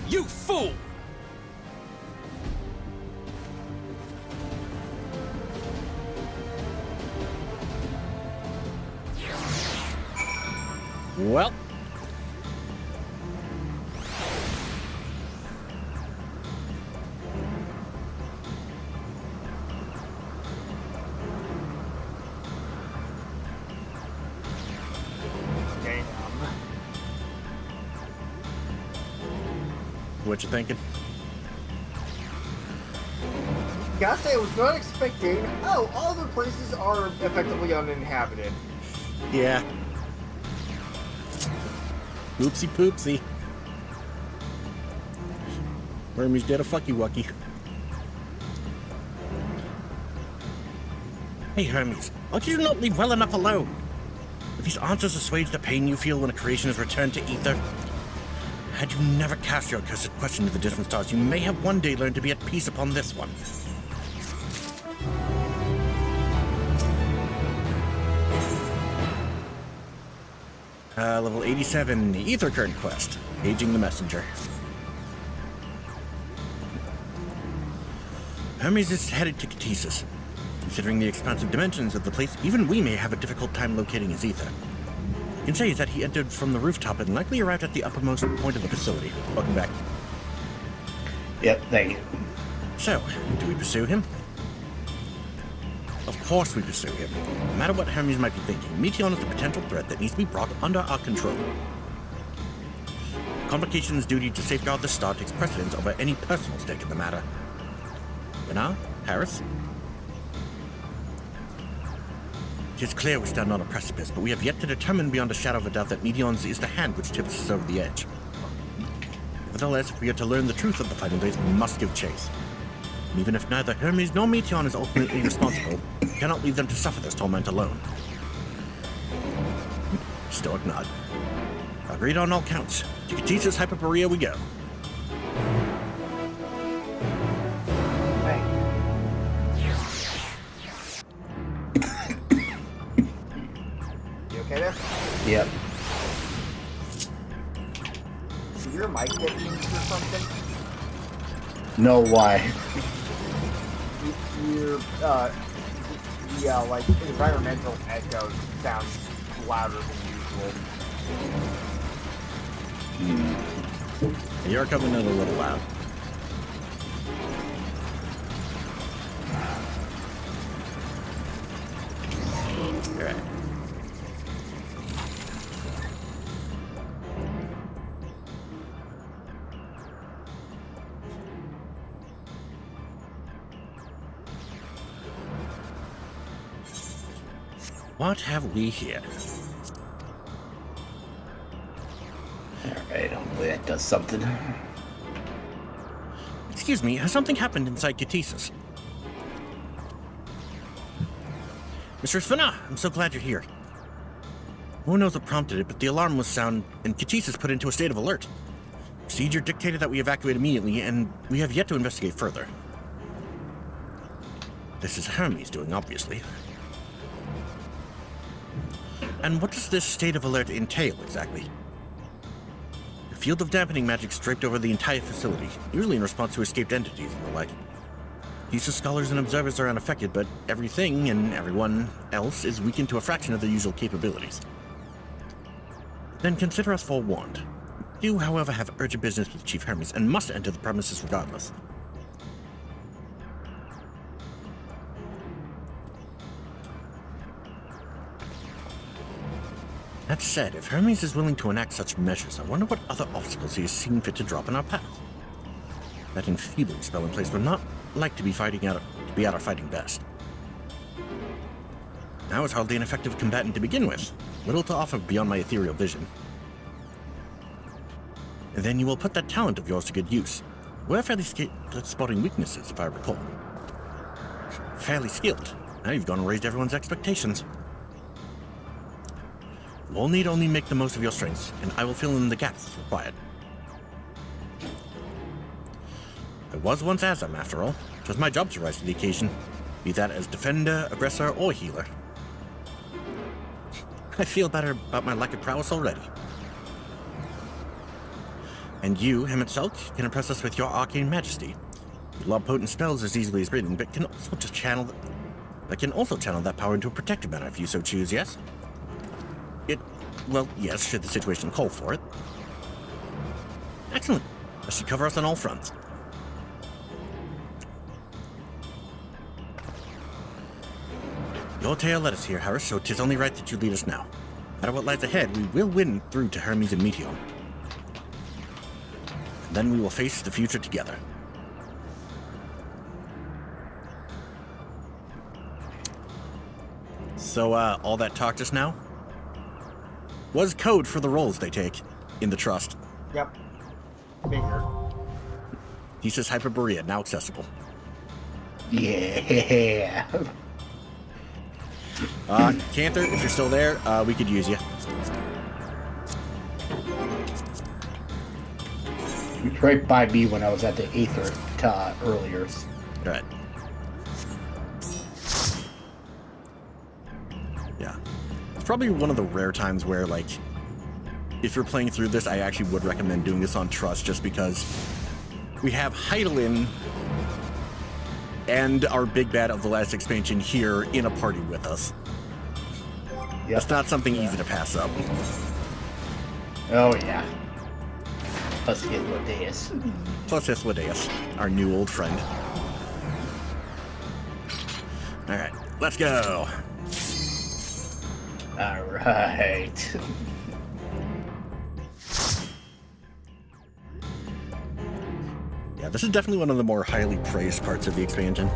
You fool! Well. What you thinking? Gotta say, I was not expecting. Oh, all the places are effectively uninhabited. Yeah. Oopsie poopsie. Hermes did a fucky wucky. Hey, Hermes, why did you not leave well enough alone? Would these answers assuage the pain you feel when a creation is returned to ether? Had you never cast your accursed question to the distant stars, you may have one day learned to be at peace upon this one. Level 87, Ether Current Quest. Paging the Messenger. Hermes is headed to Catesis. Considering the expansive dimensions of the place, even we may have a difficult time locating his ether. You can say that he entered from the rooftop and likely arrived at the uppermost point of the facility. Welcome back. Yep, thank you. So, do we pursue him? Of course we pursue him. No matter what Hermes might be thinking, Meteion is a potential threat that needs to be brought under our control. Convocation's duty to safeguard the star takes precedence over any personal stake in the matter. Bernard? Harris? It is clear we stand on a precipice, but we have yet to determine beyond a shadow of a doubt that Meteion's is the hand which tips us over the edge. Nevertheless, if we are to learn the truth of the fighting place, we must give chase. And even if neither Hermes nor Meteion is ultimately responsible, we cannot leave them to suffer this torment alone. Stoic nod. Agreed on all counts. To Katissa's Hyperborea we go. You okay there? Yep. Did your mic get changed or something? No, why? Your, like, environmental echo sounds louder than usual. You're coming in a little loud. Alright. What have we here? Alright, hopefully that does something. Excuse me, has something happened inside Katissa's? Mr. Svana, I'm so glad you're here. Who knows what prompted it, but the alarm was sound, and Katissa's put into a state of alert. Procedure dictated that we evacuate immediately, and we have yet to investigate further. This is Hermes doing, obviously. And what does this state of alert entail, exactly? A field of dampening magic draped over the entire facility, usually in response to escaped entities and the like. Katissa's scholars and observers are unaffected, but everything and everyone else is weakened to a fraction of their usual capabilities. Then consider us forewarned. We do, however, have urgent business with Chief Hermes and must enter the premises regardless. That said, if Hermes is willing to enact such measures, I wonder what other obstacles he has seen fit to drop in our path. That enfeebling spell in place would not like to be at our fighting best. I was hardly an effective combatant to begin with, little to offer beyond my ethereal vision. And then you will put that talent of yours to good use. We're fairly skilled at spotting weaknesses, if I recall. Fairly skilled. Now you've gone and raised everyone's expectations. You all need only make the most of your strengths, and I will fill in the gaps as required. I was once Azam, after all. It was my job to rise to the occasion, be that as defender, aggressor, or healer. I feel better about my lack of prowess already. And you, Himmelsalk, can impress us with your arcane majesty. You lob potent spells as easily as written, but can also channel that power into a protective manner if you so choose, yes? Well, yes, should the situation call for it. Excellent. That should cover us on all fronts. Your tale led us here, Harris, so 'tis only right that you lead us now. No matter what lies ahead, we will win through to Hermes and Meteion. And then we will face the future together. So, all that talk just now was code for the roles they take in the Trust. Yep. Figure. Katissa's Hyperborea, now accessible. Yeah. Canther, if you're still there, we could use you. He was right by me when I was at the Aether earlier. Right. Yeah. It's probably one of the rare times where, like, if you're playing through this, I actually would recommend doing this on Trust, just because we have Heidelin and our big bad of the last expansion here in a party with us. Yep. That's not something easy to pass up. Oh, yeah. Plus Iswadeus. Plus Iswadeus, our new old friend. Alright, let's go. Alright. Yeah, this is definitely one of the more highly praised parts of the expansion.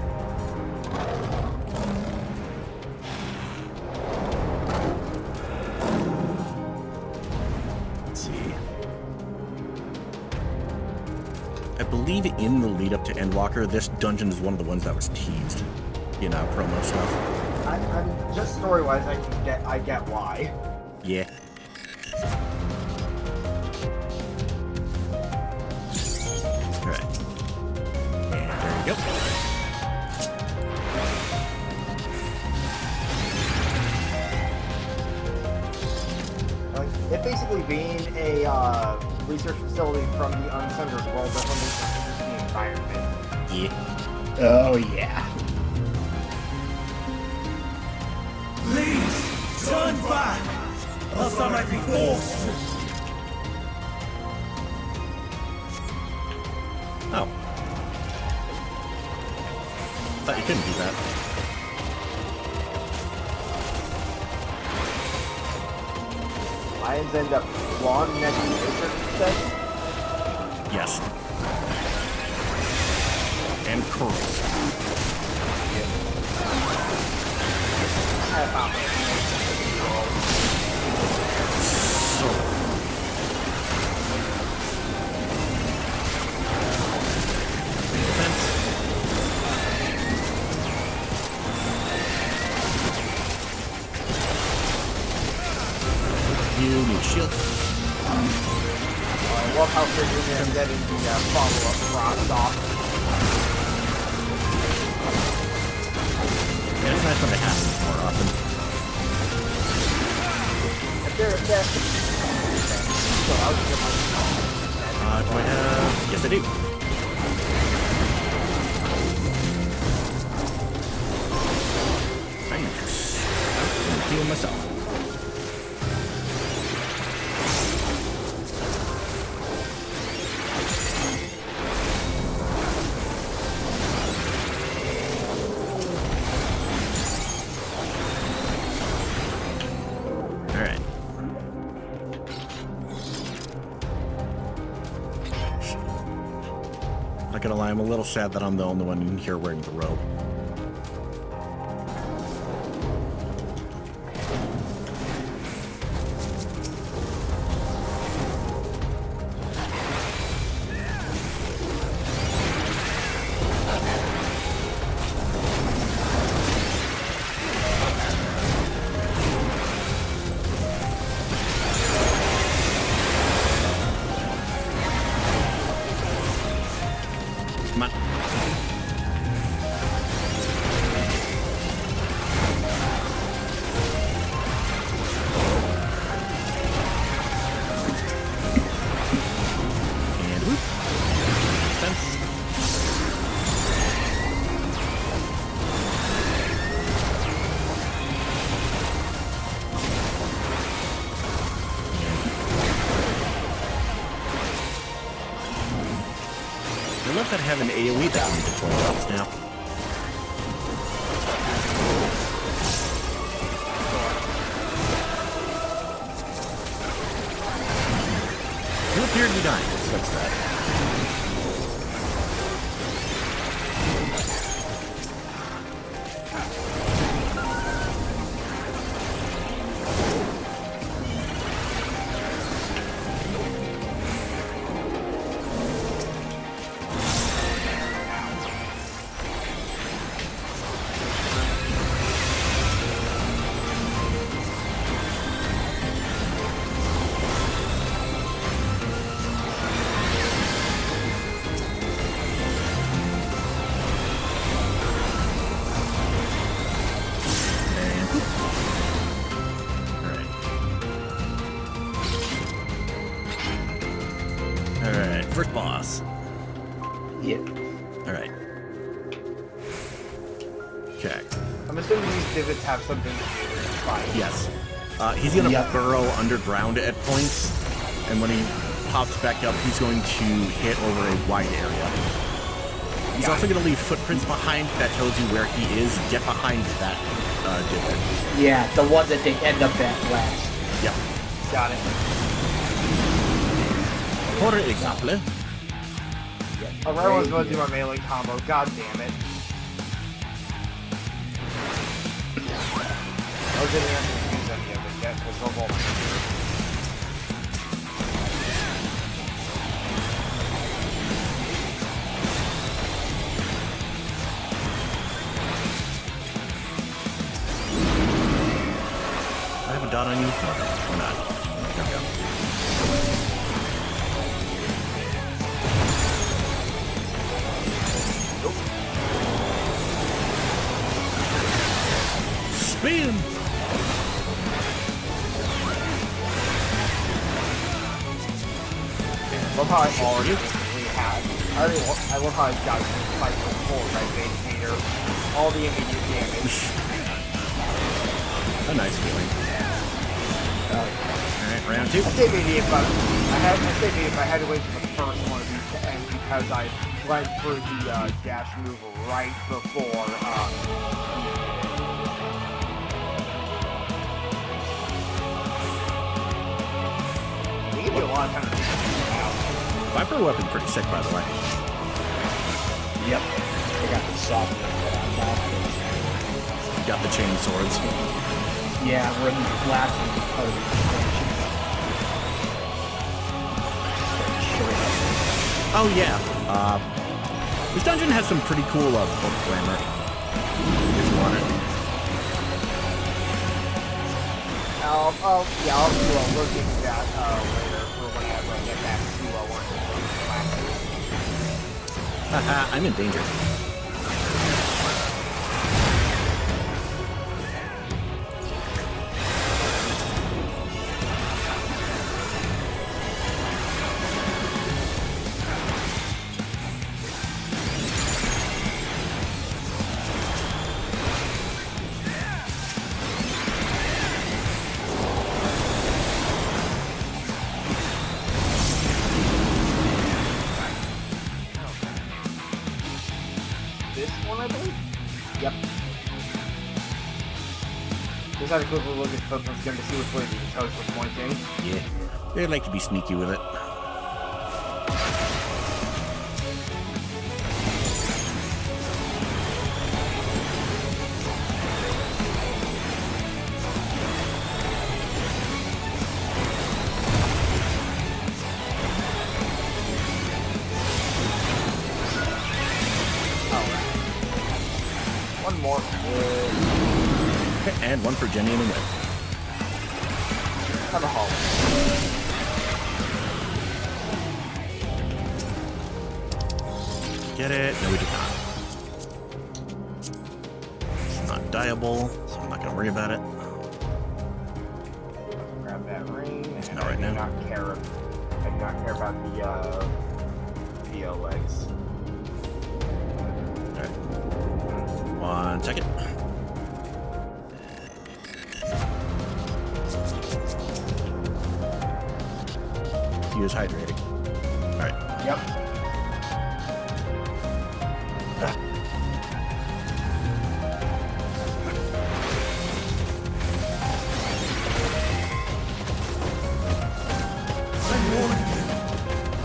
Let's see. I believe in the lead up to Endwalker, this dungeon is one of the ones that was teased in promo stuff. I'm just story-wise, I get why. Yeah. Alright. And there we go. Like, it basically being a research facility from the Uncensored world, definitely makes an interesting environment. Yeah. Oh, yeah. Please, turn back, else I might be forced. Oh. Thought you couldn't do that. Lions end up long next to research instead? Yes. And curls. So. You need shield. I love how frequently I'm getting the follow-up crossed off. Yeah, it's nice when it happens more often. If they're that, so I'll just get my Do I have... Yes, I do. I'm just heal myself. Alright. Not gonna lie, I'm a little sad that I'm the only one in here wearing the robe. Come on. And whoop. Sense. I love that I have an AoE that can deploy drops now. You appear to be dying. Let's fix that. Alright, first boss. Yeah. Alright. exhibits have something to do with the fight. Yes. He's going to burrow underground at points, and when he pops back up, he's going to hit over a wide area. He's also going to leave footprints behind that tells you where he is. Get behind that divot. Yeah, the one that they end up at last. Yep. Got it. For example. I was going to do my melee combo. God damn it. I didn't have to use any of it yet because of all my I have a dot on you? Or not? There we go. Spin! I love how I already had. I love how I got my full right base meter. All the immediate damage. A nice feeling. Alright, round 2. I say maybe if I had to wait for the first one of these to end because I went through the dash move right before they give you a lot of time to figure it out. Viper weapon pretty sick, by the way. Yep. They got the soft one on top. Got the chain swords. Yeah, we're in the last part of the expansion. Oh yeah. This dungeon has some pretty cool book glamour. If you want it. I'll do a look into that later for whenever I get back to one of the classes. Haha, I'm in danger. Just had a quick look at footprints again to see which way the toes were pointing. Yeah. They like to be sneaky with it. One more. And one for Jenny and the win. Have a haul. Get it? No, we did not. It's not dieable, so I'm not gonna worry about it. Grab that ring. Not right now. I do not care about the VO legs. Alright. 1 second. He is hydrating. Alright. Yep.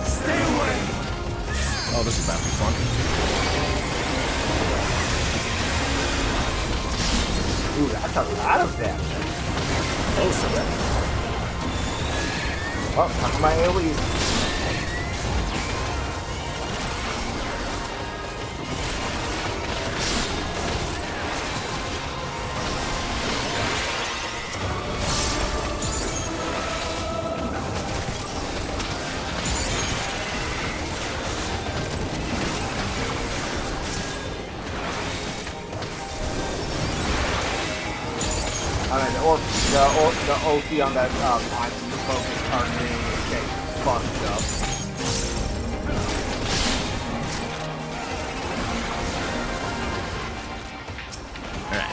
Stay away! Oh, this is about to be fun. Ooh, that's a lot of damage. Oh, so bad. Well, time for my AoEs. The OP on that item focus targeting is getting fucked up. Alright.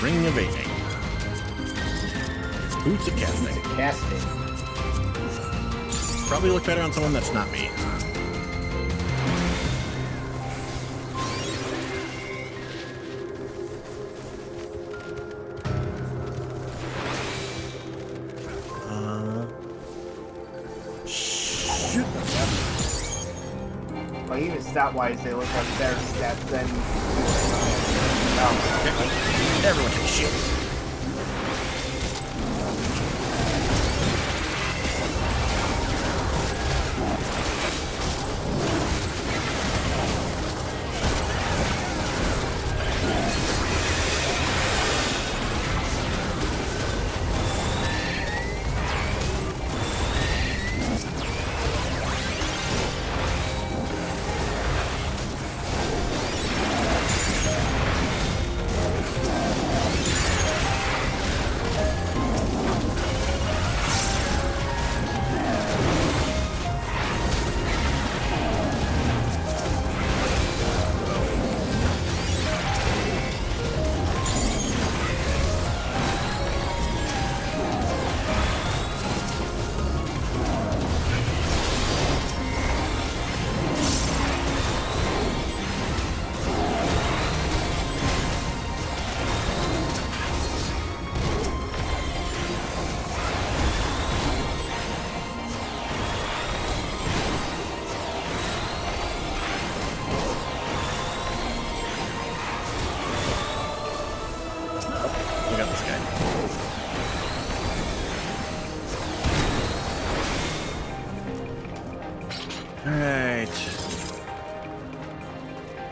Ring of Aging. Boots of Casting. Casting. Probably look better on someone that's not me. Shoot. Well, even stat-wise, they look like better stats than... Everyone can shoot. We got this guy. Alright.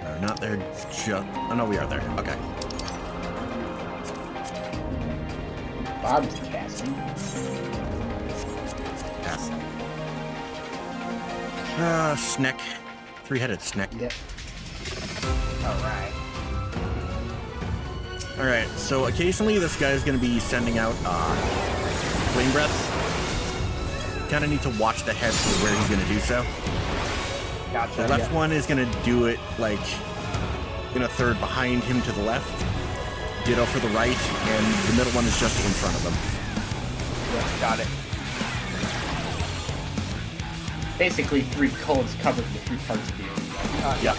No, not there just... Oh, no, we are there. Okay. Bob's casting. Yes. Sneck. Three-headed Sneck. Yep. Alright. Alright, so occasionally this guy's going to be sending out flame breaths. Kind of need to watch the head for where he's going to do so. Gotcha. The left one is going to do it like in a third behind him to the left. Ditto for the right, and the middle one is just in front of him. Yep, got it. Basically, 3 cones covered the 3 parts of the area. Yeah.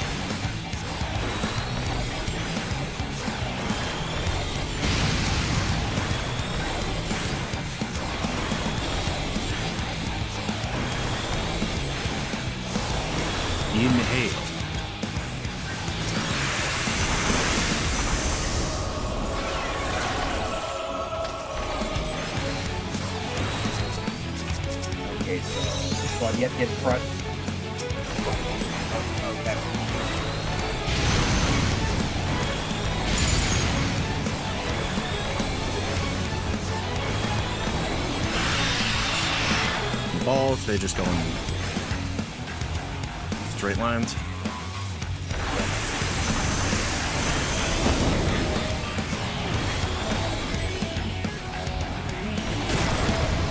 Inhale. Okay, so this one, yep, get in front. Okay. Balls, they just go in straight lines.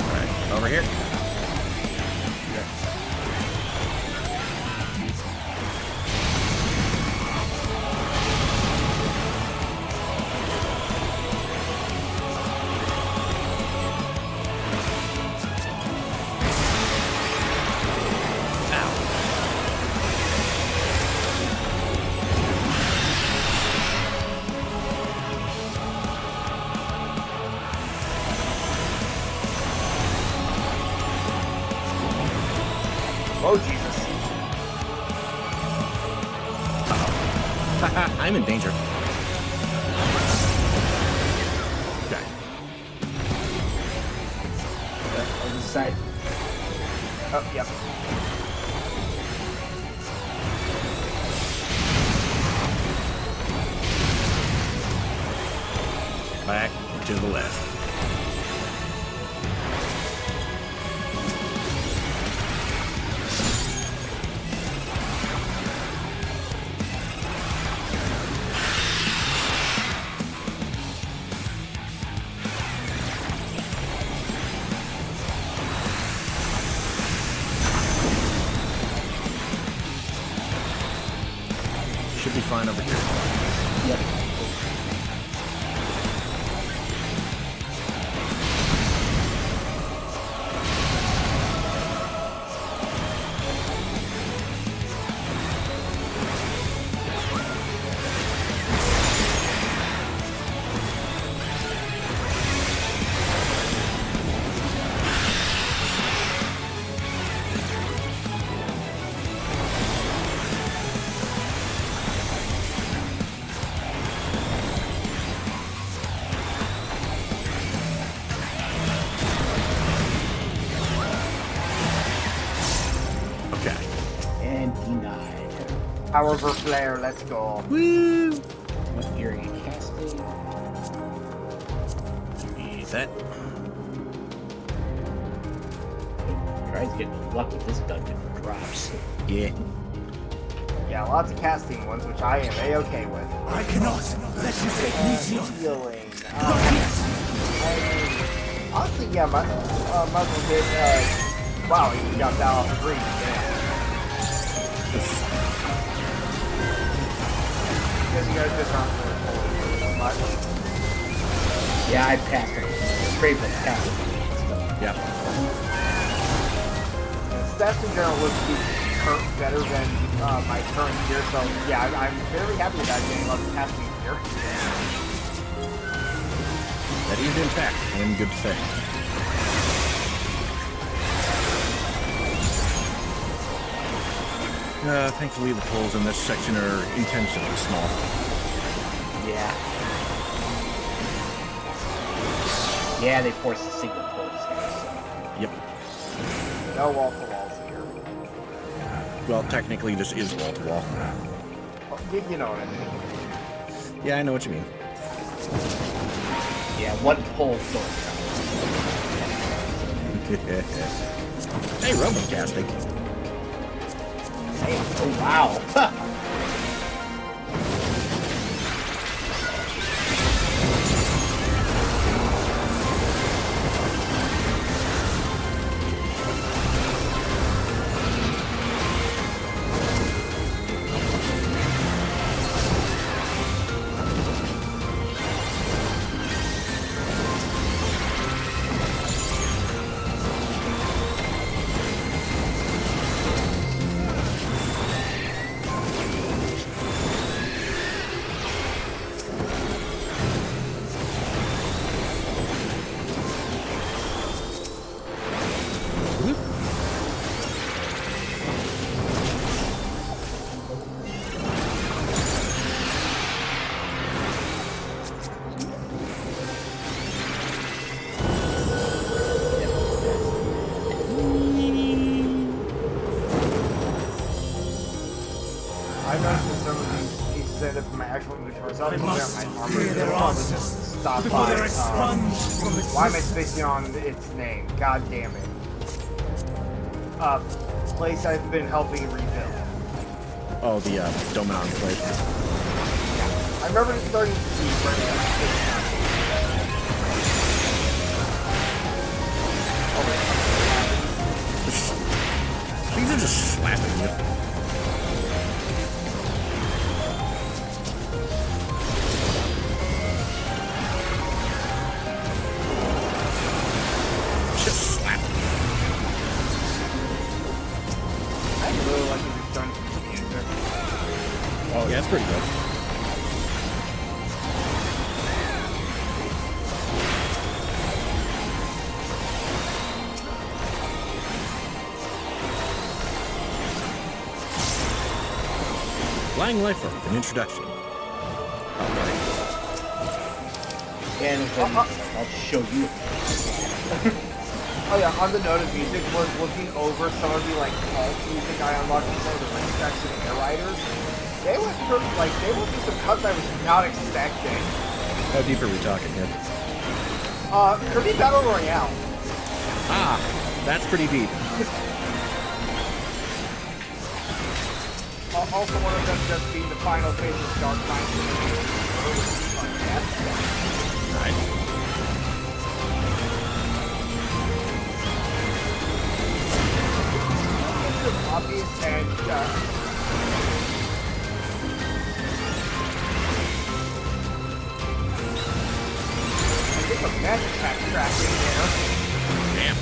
All right, over here. Oh, Jesus. I'm in danger. Okay. On the side. Oh, yep. Back to the left. fine over here. Yep. Power of her flare, let's go. Woo! What area casting? Is that? Tries getting lucky this dungeon for drops. Yeah. Yeah, lots of casting ones, which I am a-okay with. I cannot let you take Meteion. Healing. Honestly, yeah, might as well hit, wow, he got that off the green. Damn. Because you guys just aren't really much. Yeah, I passed it. Straight but passed it. Yep. Stats in general look to be better than my current gear, so yeah, I'm very happy with that getting lots of casting gear. That is in fact and good to say. Thankfully the pulls in this section are intentionally small. Yeah. Yeah, they force the single pulls. Yep. No wall-to-walls here. Well, technically this is wall-to-wall. Oh, you know what I mean. Yeah, I know what you mean. Yeah, one pull source. Hey, Roman casting. Hey, oh wow. I must clear their answers Stop before by. they're expunged from existence. Why am I spacing on its name? God damn it. Place I've been helping rebuild. Oh, the Dominon place. Yeah. I remember starting to see where These are just slapping you. Oh, yeah, it's pretty good. Flying Life Form, an introduction. And I'll show you. Oh yeah, on the note of music, was looking over some of the like alt music I unlocked in some of the ring tracks and air riders. They went through some cuts I was not expecting. How deep are we talking here? Kirby Battle Royale. Ah, that's pretty deep. Also one of them just being the final phase of Dark Knight. Nice. Obvious and tracking there. Damn.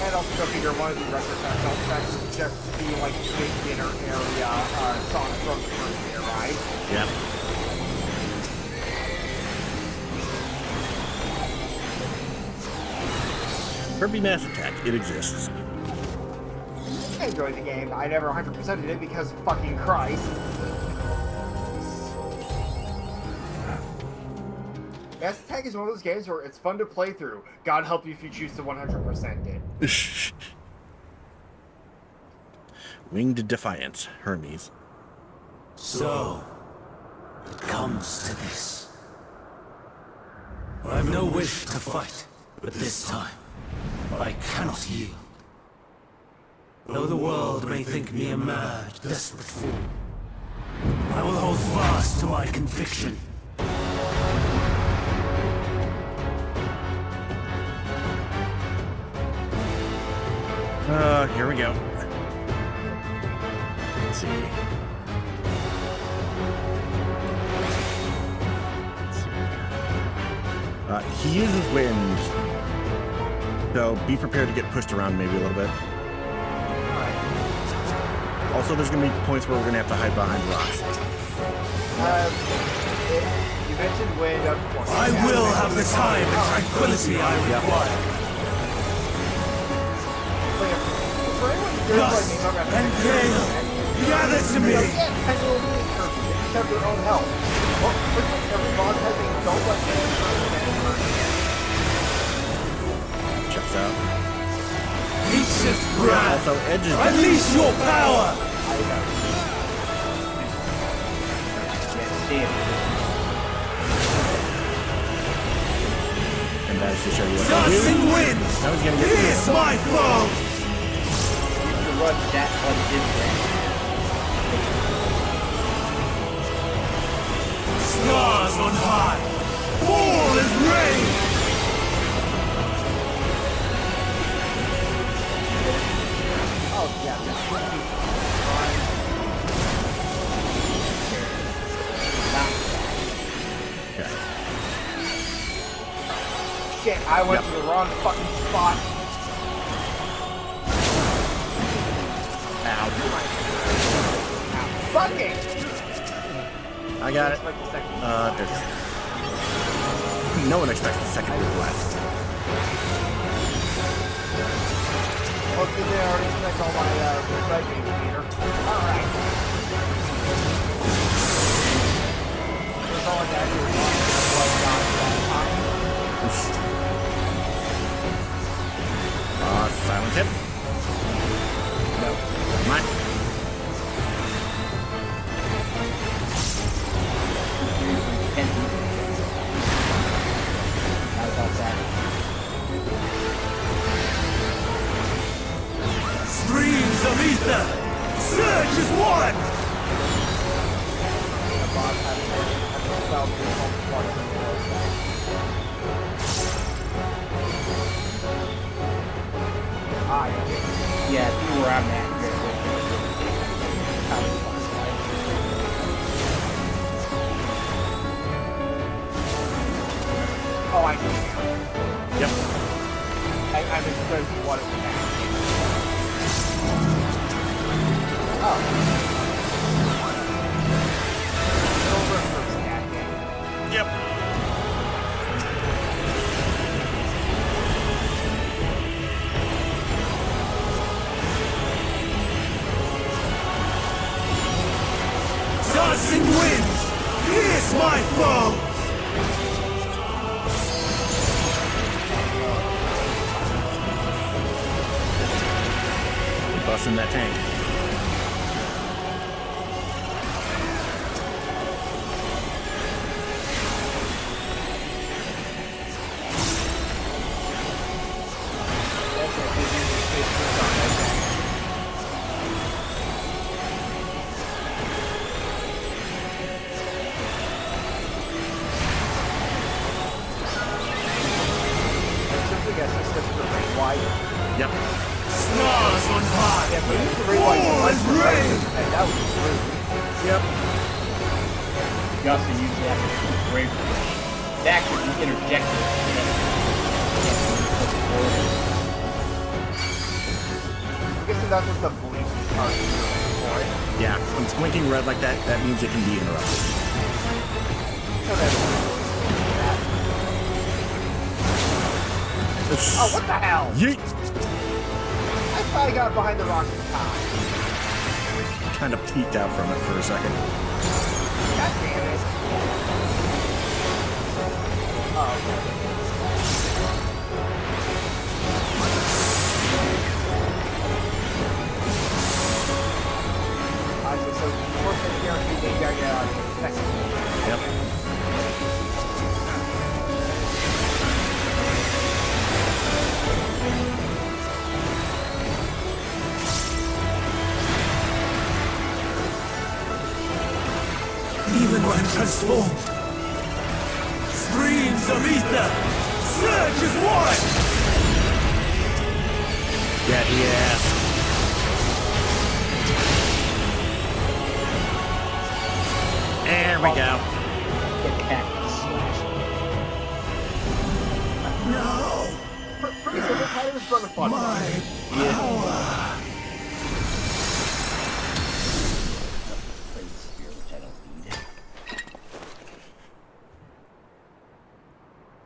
And also go figure one of the record tracks will just be like the big dinner area song from the first year, right? Yep. Kirby Mass Attack, it exists. I enjoyed the game. I never 100%ed it because fucking Christ. Mass Attack is one of those games where it's fun to play through. God help you if you choose to 100% it. Winged Defiance, Hermes. So, it comes to this. I've no wish to fight, but this time, I cannot yield. Though the world may think me a mad, desperate fool, I will hold fast to my conviction. Here we go. Let's see. He uses wind, so be prepared to get pushed around maybe a little bit. Also, there's going to be points where we're going to have to hide behind rocks. You mentioned wind, of course. I will have the time and tranquility I require. Dust and gale, gather to me! Have their own health. Well, every boss has a don't let Checks out. Ancient brand! Also, edges. Unleash your power! And that is to show you what Dancing to do. winds! Now he's going to get Here's my foe! Run that one different. Stars on high! Fall as rain! Oh, yeah, this would be fine. Okay. Shit, I went to the wrong fucking spot. Ow. Fucking! I got it. Expect a second. No one expects the second move last. Well, did they already expect all my red games, Peter? Alright. That's all I got to do. Silent hit. No. Never mind. How about that? Streams of ether! Surge is one! The boss had a spell to help flush the Yeah, if you were on that, Oh, I see. Yep. I understood what it was. Oh. Over first that game. Yep. Dancing winds! Here's my foe! Busting that tank. Yep. Stars on high! Yeah, but it's the rewind. Fall as rain! And that was rude. Yep. you also use that. great. That could be interjected. I'm guessing that's what the Bluesky card is, right? Yeah, when it's blinking red like that, that means it can be interrupted. Oh, what the hell? Yeet! I thought I got behind the rock tower. Kind of peeked out from it for a second. God damn it. Oh, okay. So, fortunately, guaranteed they got next one. Yep. Even when transformed, streams of ether surge as one! Get yeah. There we go. No! Pretty simple, kind of fun of fun. My power!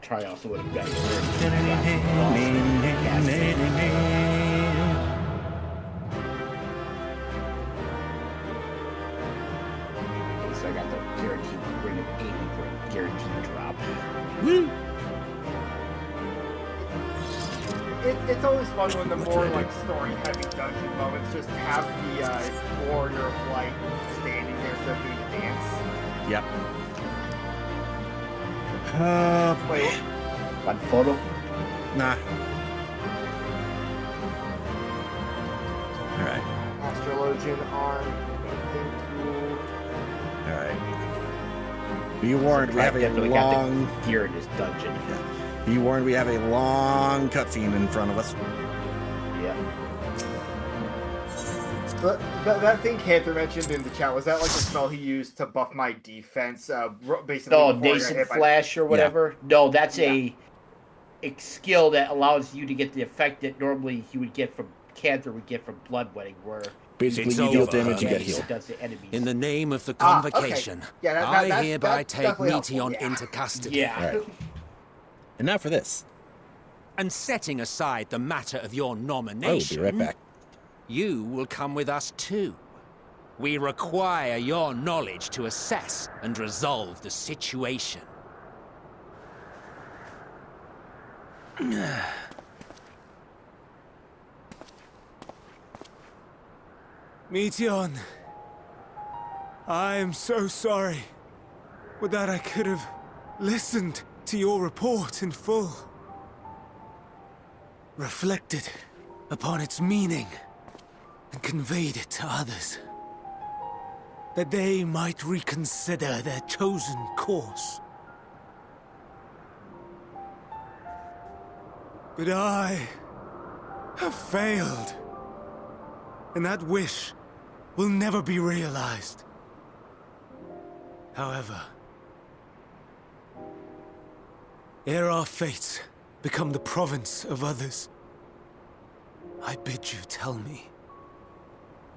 Try also would have got so I got the guaranteed ring of aiming for a guaranteed drop. Woo! It's always fun when the more like story-heavy dungeon moments just have the warrior of light standing there so doing a dance. Yep. Wait. One photo? Nah. Alright. Astrologian arm. Alright. Be warned, we have a long... gear in this dungeon. Yeah. Be warned, we have a long cutscene in front of us. Yeah. That thing Cantor mentioned in the chat, was that like the spell he used to buff my defense? Basically, no, nascent flash or whatever. Yeah. No, that's a skill that allows you to get the effect that normally he would get from Cantor would get from bloodletting, where basically you deal damage, you get healed. Does the enemies. In the name of the convocation, okay. Yeah, I hereby take Meteion into custody. Yeah. Right. And now for this. And setting aside the matter of your nomination, I'll be right back. You will come with us too. We require your knowledge to assess and resolve the situation. Meteion, I am so sorry. Would that I could have listened to your report in full. Reflected upon its meaning and conveyed it to others. That they might reconsider their chosen course. But I have failed. And that wish will never be realized. However, ere our fates become the province of others, I bid you tell me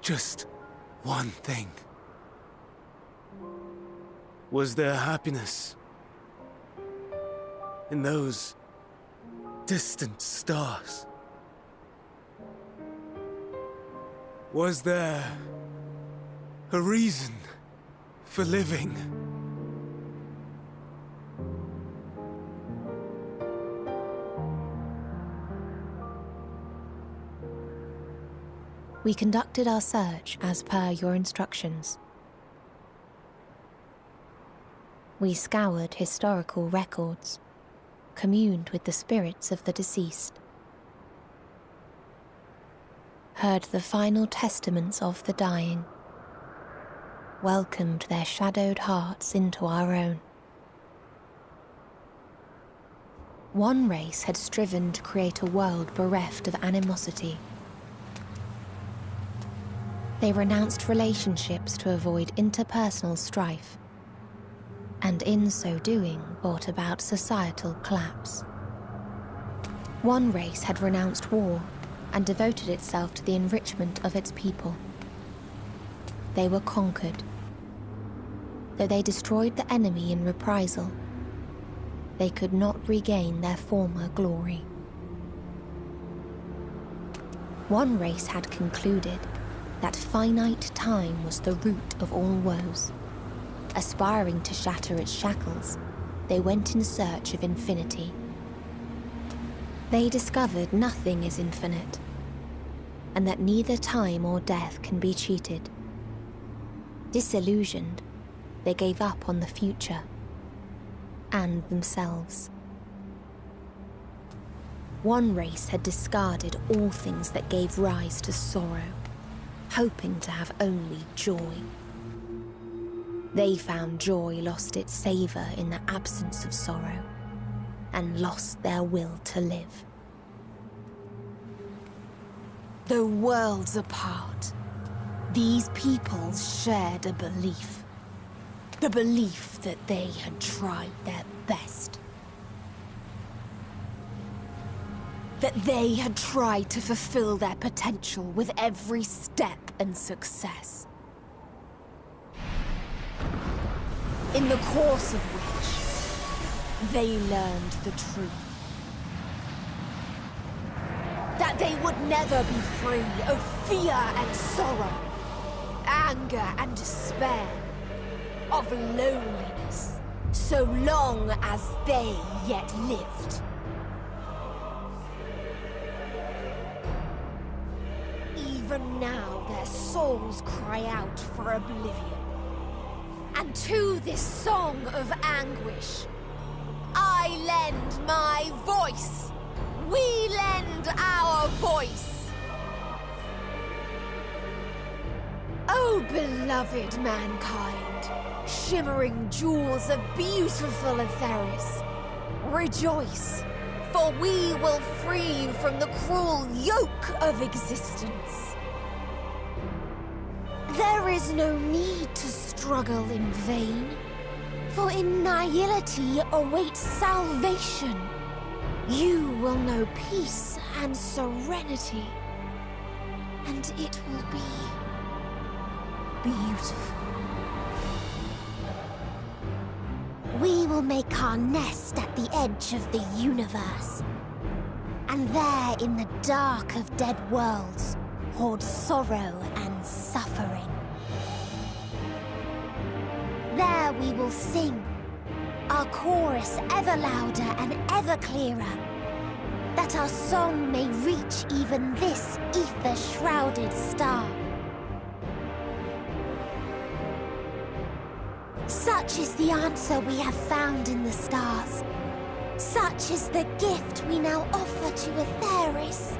just one thing. Was there happiness in those distant stars? Was there a reason for living? We conducted our search as per your instructions. We scoured historical records, communed with the spirits of the deceased, heard the final testaments of the dying, welcomed their shadowed hearts into our own. One race had striven to create a world bereft of animosity. They renounced relationships to avoid interpersonal strife. and in so doing brought about societal collapse. One race had renounced war and devoted itself to the enrichment of its people. They were conquered. Though they destroyed the enemy in reprisal, they could not regain their former glory. One race had concluded that finite time was the root of all woes. Aspiring to shatter its shackles, they went in search of infinity. They discovered nothing is infinite, and that neither time or death can be cheated. Disillusioned, they gave up on the future and themselves. One race had discarded all things that gave rise to sorrow, hoping to have only joy. They found joy lost its savor in the absence of sorrow, and lost their will to live. Though worlds apart, these peoples shared a belief. The belief that they had tried their best. That they had tried to fulfill their potential with every step and success. In the course of which, they learned the truth. That they would never be free of fear and sorrow, anger and despair, of loneliness, so long as they yet lived. Even now their souls cry out for oblivion. And to this song of anguish, I lend my voice. We lend our voice. Oh, beloved mankind, shimmering jewels of beautiful Etheris, rejoice, for we will free you from the cruel yoke of existence. There is no need to struggle in vain, for in nihility awaits salvation. You will know peace and serenity, and it will be beautiful. We will make our nest at the edge of the universe, and there in the dark of dead worlds hoard sorrow and suffering. There we will sing, our chorus ever louder and ever clearer, that our song may reach even this ether-shrouded star. Such is the answer we have found in the stars. Such is the gift we now offer to Etheris.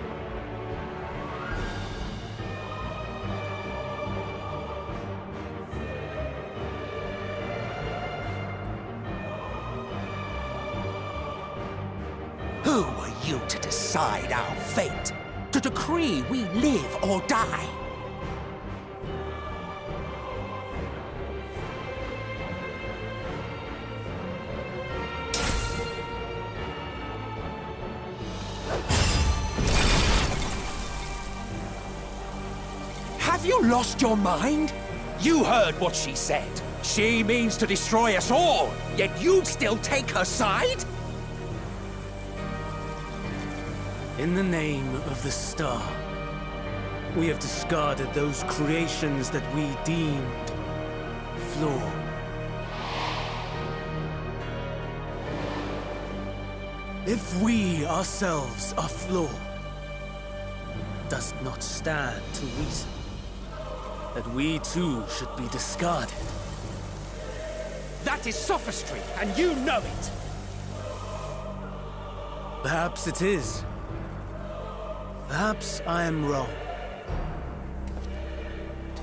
Who are you to decide our fate? To decree we live or die? Have you lost your mind? You heard what she said. She means to destroy us all, yet you'd still take her side? In the name of the star, we have discarded those creations that we deemed flawed. If we ourselves are flawed, does it not stand to reason that we too should be discarded? That is sophistry, and you know it! Perhaps it is. Perhaps I am wrong.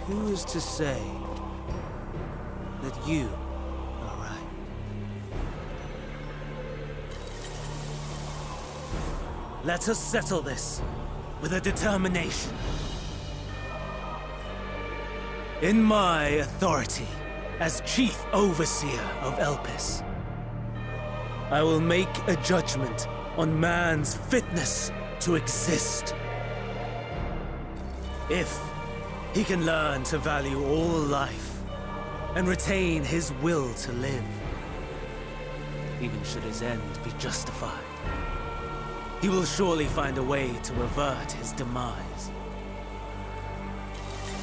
Who is to say that you are right? Let us settle this with a determination. In my authority, as Chief Overseer of Elpis. I will make a judgment on man's fitness to exist. If he can learn to value all life and retain his will to live, even should his end be justified, he will surely find a way to avert his demise.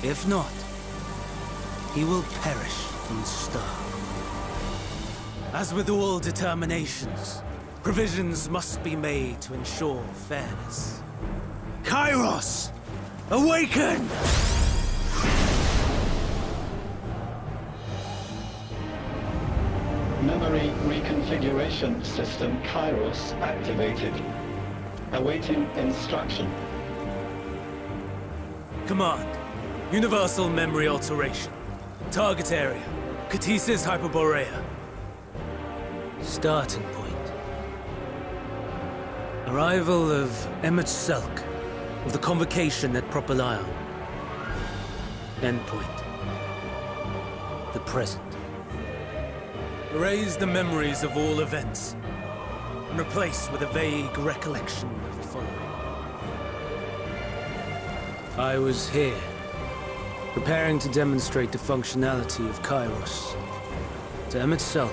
If not, he will perish from the start. As with all determinations, provisions must be made to ensure fairness. Kairos! Awaken! Memory reconfiguration system Kairos activated. Awaiting instruction. Command. Universal memory alteration. Target area. Catesis Hyperborea. Starting point. Arrival of Emmet Selk of the Convocation at Propylion. Endpoint. The present. Erase the memories of all events and replace with a vague recollection of the following. I was here, preparing to demonstrate the functionality of Kairos to Emmet Selk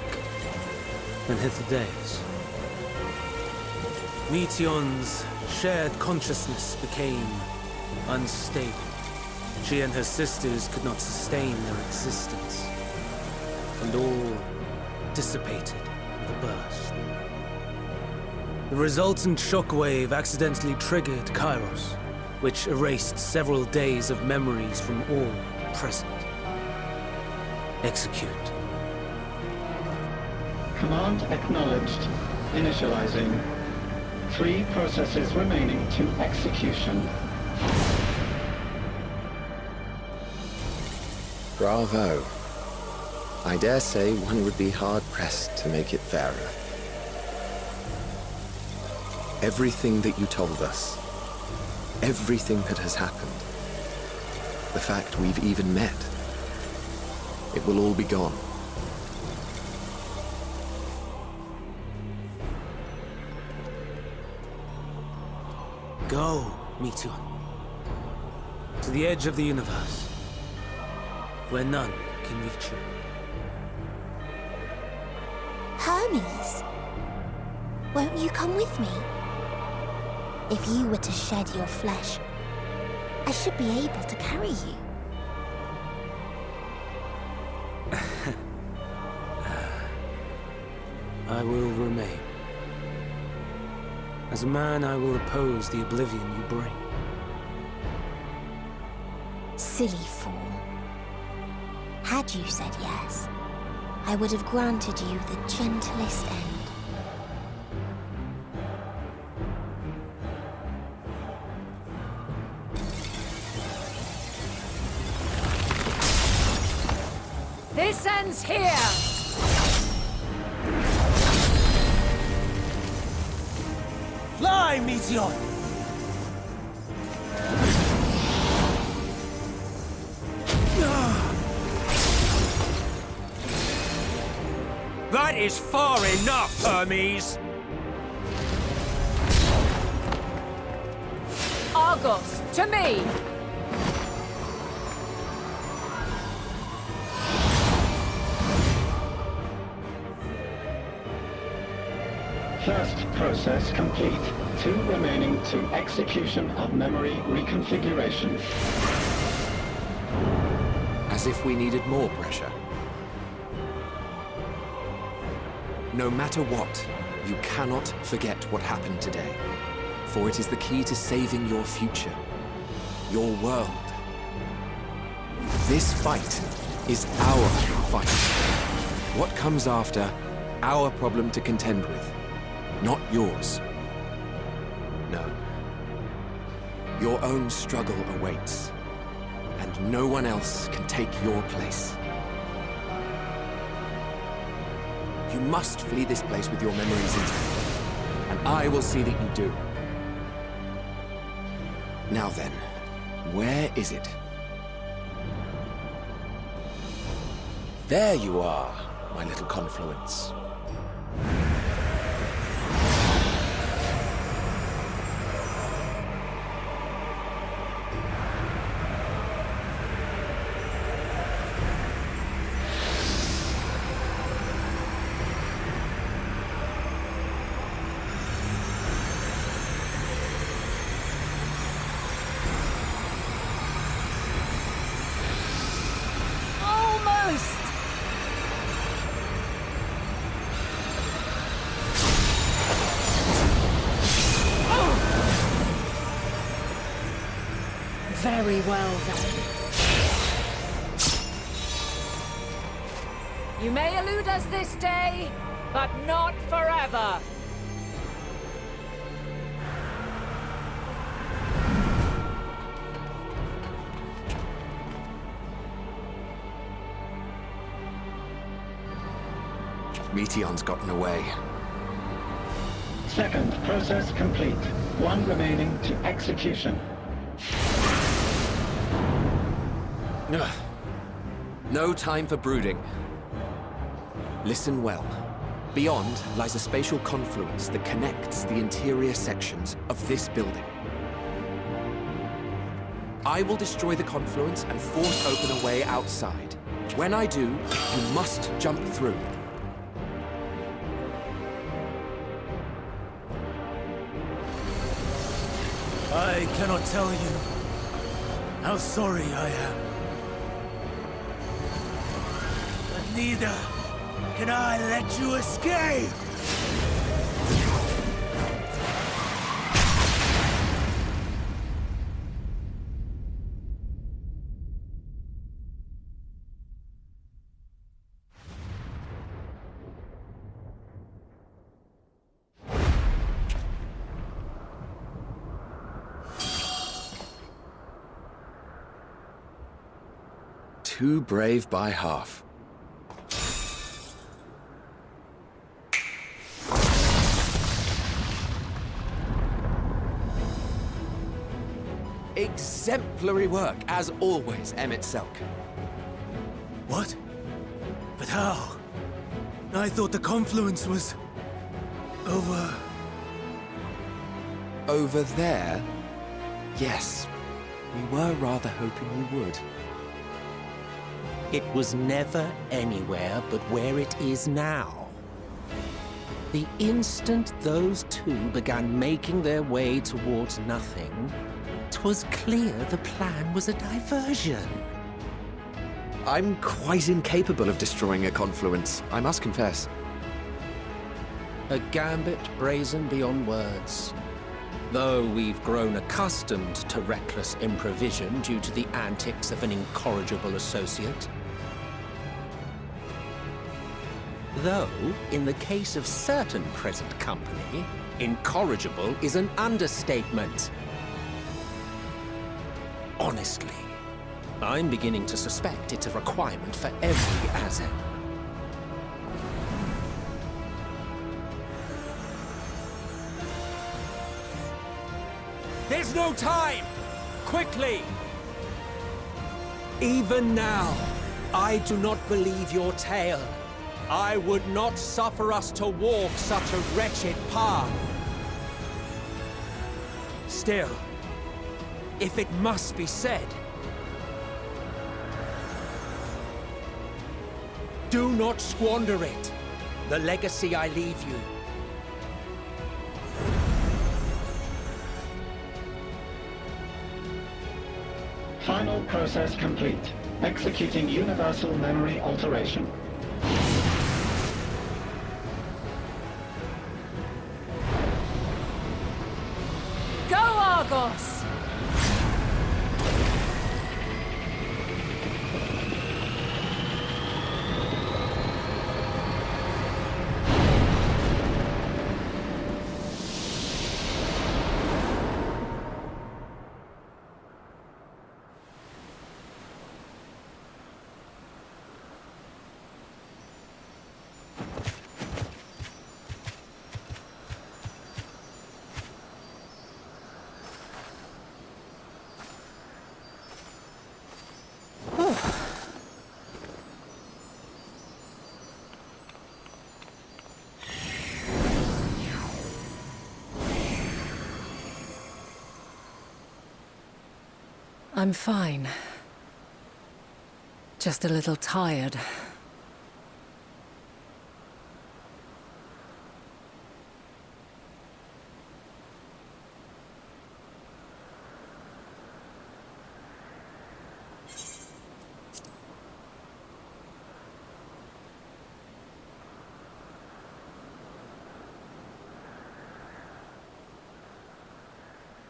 and Hitherdays. Meteions' shared consciousness became unstable. She and her sisters could not sustain their existence, and all dissipated with a burst. The resultant shockwave accidentally triggered Kairos, which erased several days of memories from all present. Execute. Command acknowledged. Initializing. 3 processes remaining to execution. Bravo. I dare say one would be hard-pressed to make it fairer. Everything that you told us, everything that has happened, the fact we've even met, it will all be gone. Go, Meteion. To the edge of the universe, where none can reach you. Hermes, won't you come with me? If you were to shed your flesh, I should be able to carry you. I will remain. As a man, I will oppose the oblivion you bring. Silly fool. Had you said yes, I would have granted you the gentlest end. This ends here! Fly, Meteion! That is far enough, Hermes! Argos, to me! First process complete. 2 remaining to execution of memory reconfiguration. As if we needed more pressure. No matter what, you cannot forget what happened today. For it is the key to saving your future. Your world. This fight is our fight. What comes after, our problem to contend with. Not yours. No. Your own struggle awaits. And no one else can take your place. You must flee this place with your memories intact. And I will see that you do. Now then, where is it? There you are, my little confluence. Very well, then. You may elude us this day, but not forever. Meteions gotten away. Second process complete. One remaining to execution. Ugh. No time for brooding. Listen well. Beyond lies a spatial confluence that connects the interior sections of this building. I will destroy the confluence and force open a way outside. When I do, you must jump through. I cannot tell you how sorry I am. But neither can I let you escape! Too brave by half. Exemplary work, as always, Emmett Selk. What? But how? I thought the confluence was... over... Over there? Yes. We were rather hoping you would. It was never anywhere but where it is now. The instant those two began making their way towards nothing, 'twas clear the plan was a diversion. I'm quite incapable of destroying a confluence, I must confess. A gambit brazen beyond words. Though we've grown accustomed to reckless improvision due to the antics of an incorrigible associate. Though, in the case of certain present company, incorrigible is an understatement. Honestly, I'm beginning to suspect it's a requirement for every Azen. There's no time! Quickly! Even now, I do not believe your tale. I would not suffer us to walk such a wretched path. Still, if it must be said, do not squander it, the legacy I leave you. Final process complete. Executing universal memory alteration. Go, Argos! I'm fine. Just a little tired.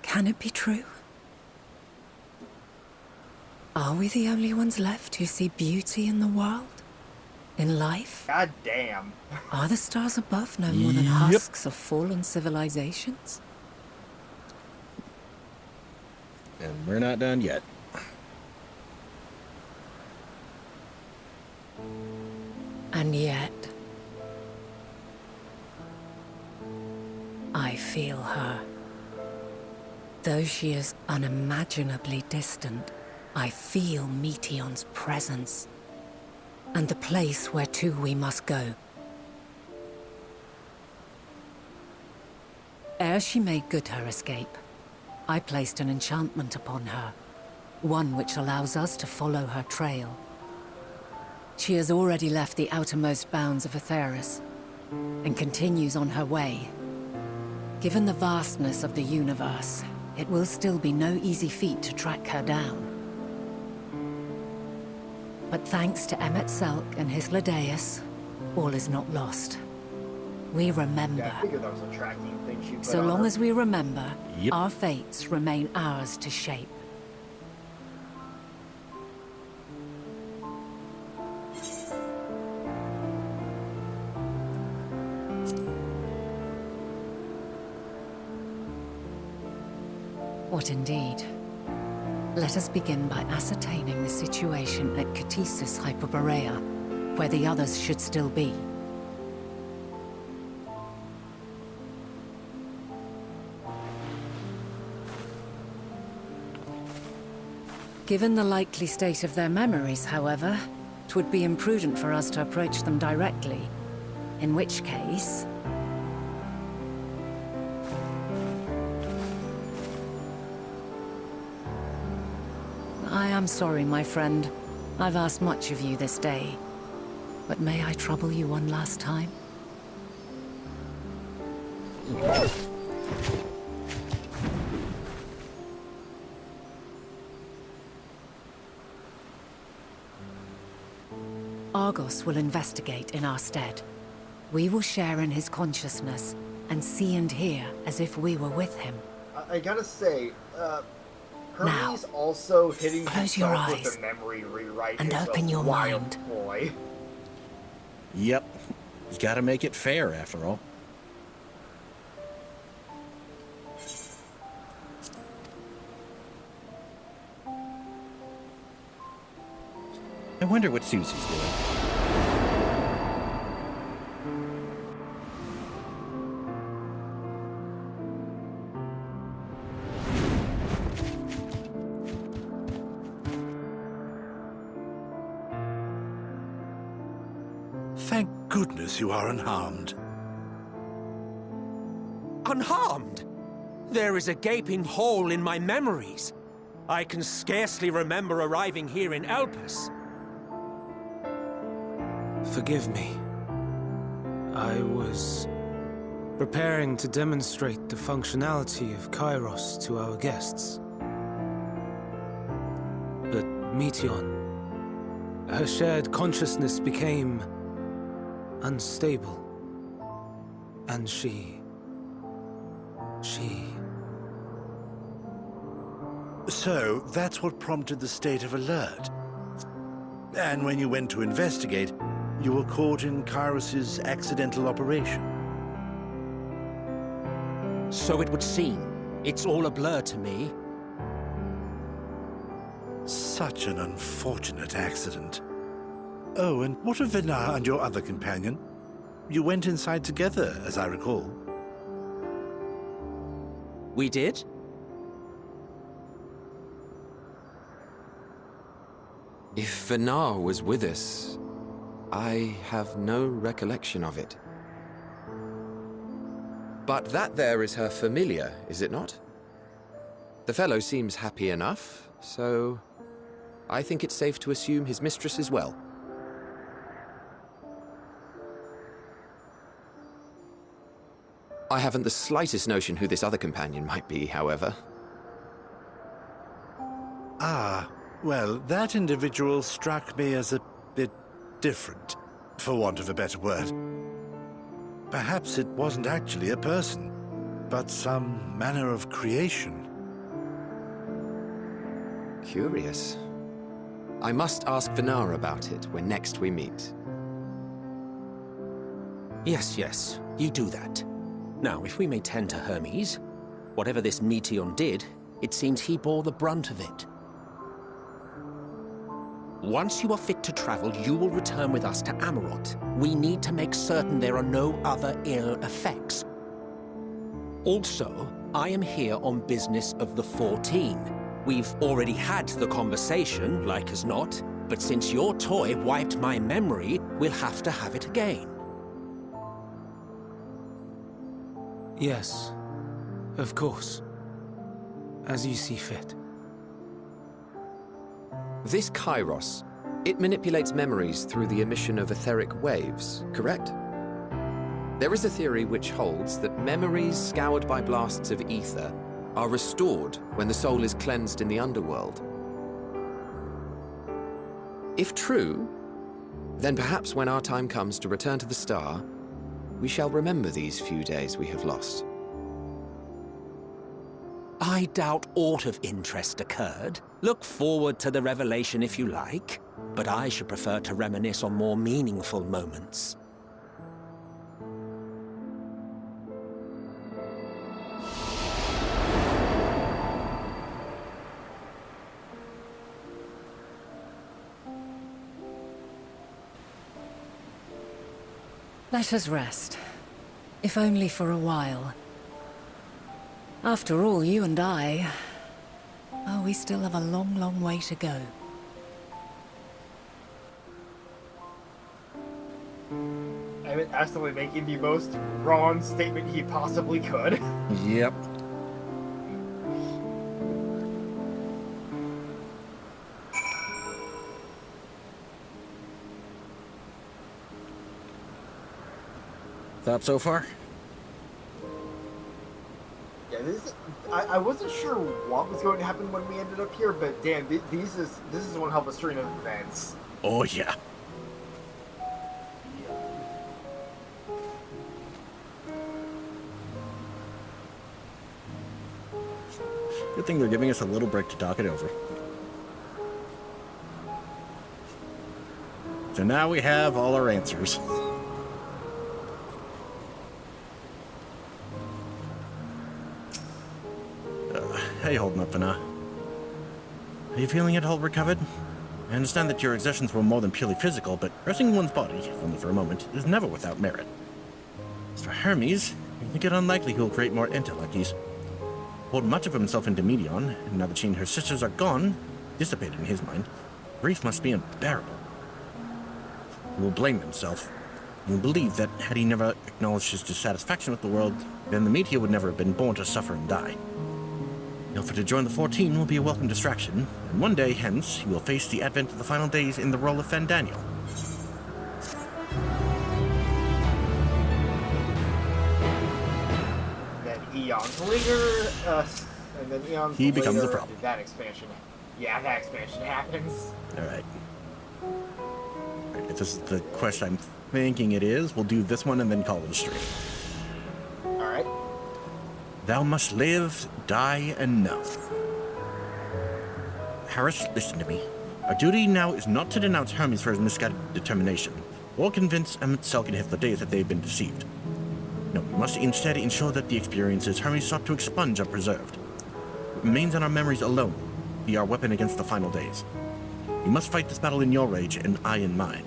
Can it be true? Are we the only ones left who see beauty in the world? In life? God damn. Are the stars above no more than husks of fallen civilizations? And we're not done yet. And yet... I feel her. Though she is unimaginably distant, I feel Meteions' presence, and the place where to we must go. Ere she made good her escape, I placed an enchantment upon her, one which allows us to follow her trail. She has already left the outermost bounds of Aetheris, and continues on her way. Given the vastness of the universe, it will still be no easy feat to track her down. But thanks to Emet-Selch and Hythlodaeus, all is not lost. We remember. Yeah, I figured that was a tracking thing she put So on long her. as we remember, our fates remain ours to shape. What indeed? Let us begin by ascertaining the situation at Catesis Hyperborea, where the others should still be. Given the likely state of their memories, however, it would be imprudent for us to approach them directly. In which case... I am sorry, my friend. I've asked much of you this day. But may I trouble you one last time? Argos will investigate in our stead. We will share in his consciousness and see and hear as if we were with him. I gotta say, Hermes also hitting close your himself eyes with the memory rewrite and is open a your wild mind. Boy. Yep. You gotta make it fair, after all. I wonder what Susie's doing. Thank goodness you are unharmed. Unharmed? There is a gaping hole in my memories. I can scarcely remember arriving here in Elpis. Forgive me. I was preparing to demonstrate the functionality of Kairos to our guests. But Meteion, her shared consciousness became unstable. And she... So, that's what prompted the state of alert. And when you went to investigate, you were caught in Kairos's accidental operation. So it would seem. It's all a blur to me. Such an unfortunate accident. Oh, and what of Venar and your other companion? You went inside together, as I recall. We did? If Venar was with us, I have no recollection of it. But that there is her familiar, is it not? The fellow seems happy enough, So, I think it's safe to assume his mistress as well. I haven't the slightest notion who this other companion might be, however. Ah, well, that individual struck me as a bit different, for want of a better word. Perhaps it wasn't actually a person, but some manner of creation. Curious. I must ask Venara about it when next we meet. Yes, you do that. Now, if we may tend to Hermes, whatever this Meteion did, it seems he bore the brunt of it. Once you are fit to travel, you will return with us to Amarot. We need to make certain there are no other ill effects. Also, I am here on business of the 14. We've already had the conversation, like as not, but since your toy wiped my memory, we'll have to have it again. Yes, of course. As you see fit. This Kairos, it manipulates memories through the emission of etheric waves, correct? There is a theory which holds that memories scoured by blasts of ether are restored when the soul is cleansed in the underworld. If true, then perhaps when our time comes to return to the star, we shall remember these few days we have lost. I doubt aught of interest occurred. Look forward to the revelation if you like, but I should prefer to reminisce on more meaningful moments. Let us rest. If only for a while. After all, you and I... Oh, we still have a long, long way to go. I've been accidentally making the most wrong statement he possibly could. Yep. Thought so far? Yeah, I wasn't sure what was going to happen when we ended up here, but damn, this is one hell of a string of events. Oh yeah. Good thing they're giving us a little break to talk it over. So now we have all our answers. How you holding up, Vana? Are you feeling at all recovered? I understand that your exertions were more than purely physical, but resting one's body, if only for a moment, is never without merit. As for Hermes, I think it unlikely he'll create more intellect. He's poured much of himself into Meteion, and now that she and her sisters are gone, dissipated in his mind, grief must be unbearable. He will blame himself. He will believe that had he never acknowledged his dissatisfaction with the world, then the Meteor would never have been born to suffer and die. The offer to join the 14 will be a welcome distraction, and one day hence he will face the advent of the final days in the role of Fandaniel. Then eons later, and then eons he becomes later, a problem. that expansion happens. Alright. If this is the quest I'm thinking it is, we'll do this one and then call it a stream. Alright. Thou must live, die, and know. Harris, listen to me. Our duty now is not to denounce Hermes for his misguided determination, or convince Emmett, Selk, and Hitler that they've been deceived. No, we must instead ensure that the experiences Hermes sought to expunge are preserved. What remains in our memories alone be our weapon against the final days. We must fight this battle in your rage, and I in mine.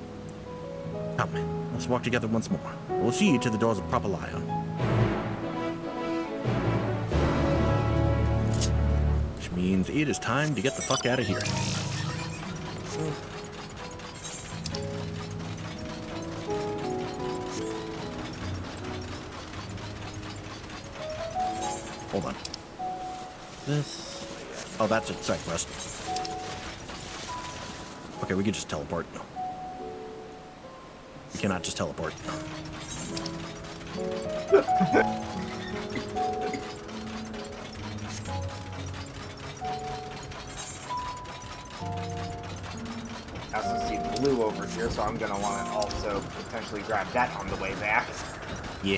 Come, let's walk together once more. We'll see you to the doors of Propylion. Which means it is time to get the fuck out of here. Hold on. This... Oh, that's a side quest. Okay, we could just teleport. We cannot just teleport. I also see blue over here, so I'm gonna want to also potentially grab that on the way back. Yeah.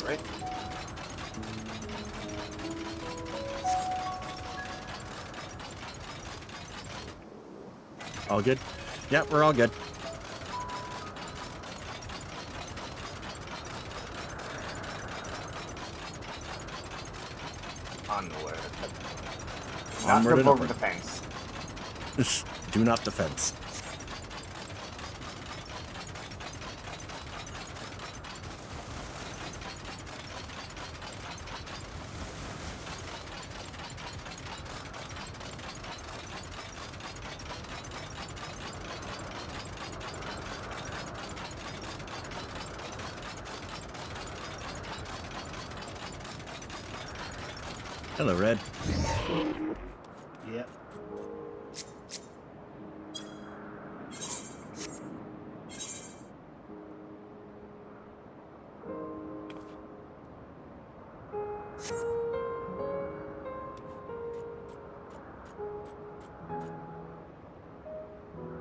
Right. All good? Yeah, we're all good. On the way. Not Onward jump and over upward. the fence. Do not defense. Hello, Red. Yep.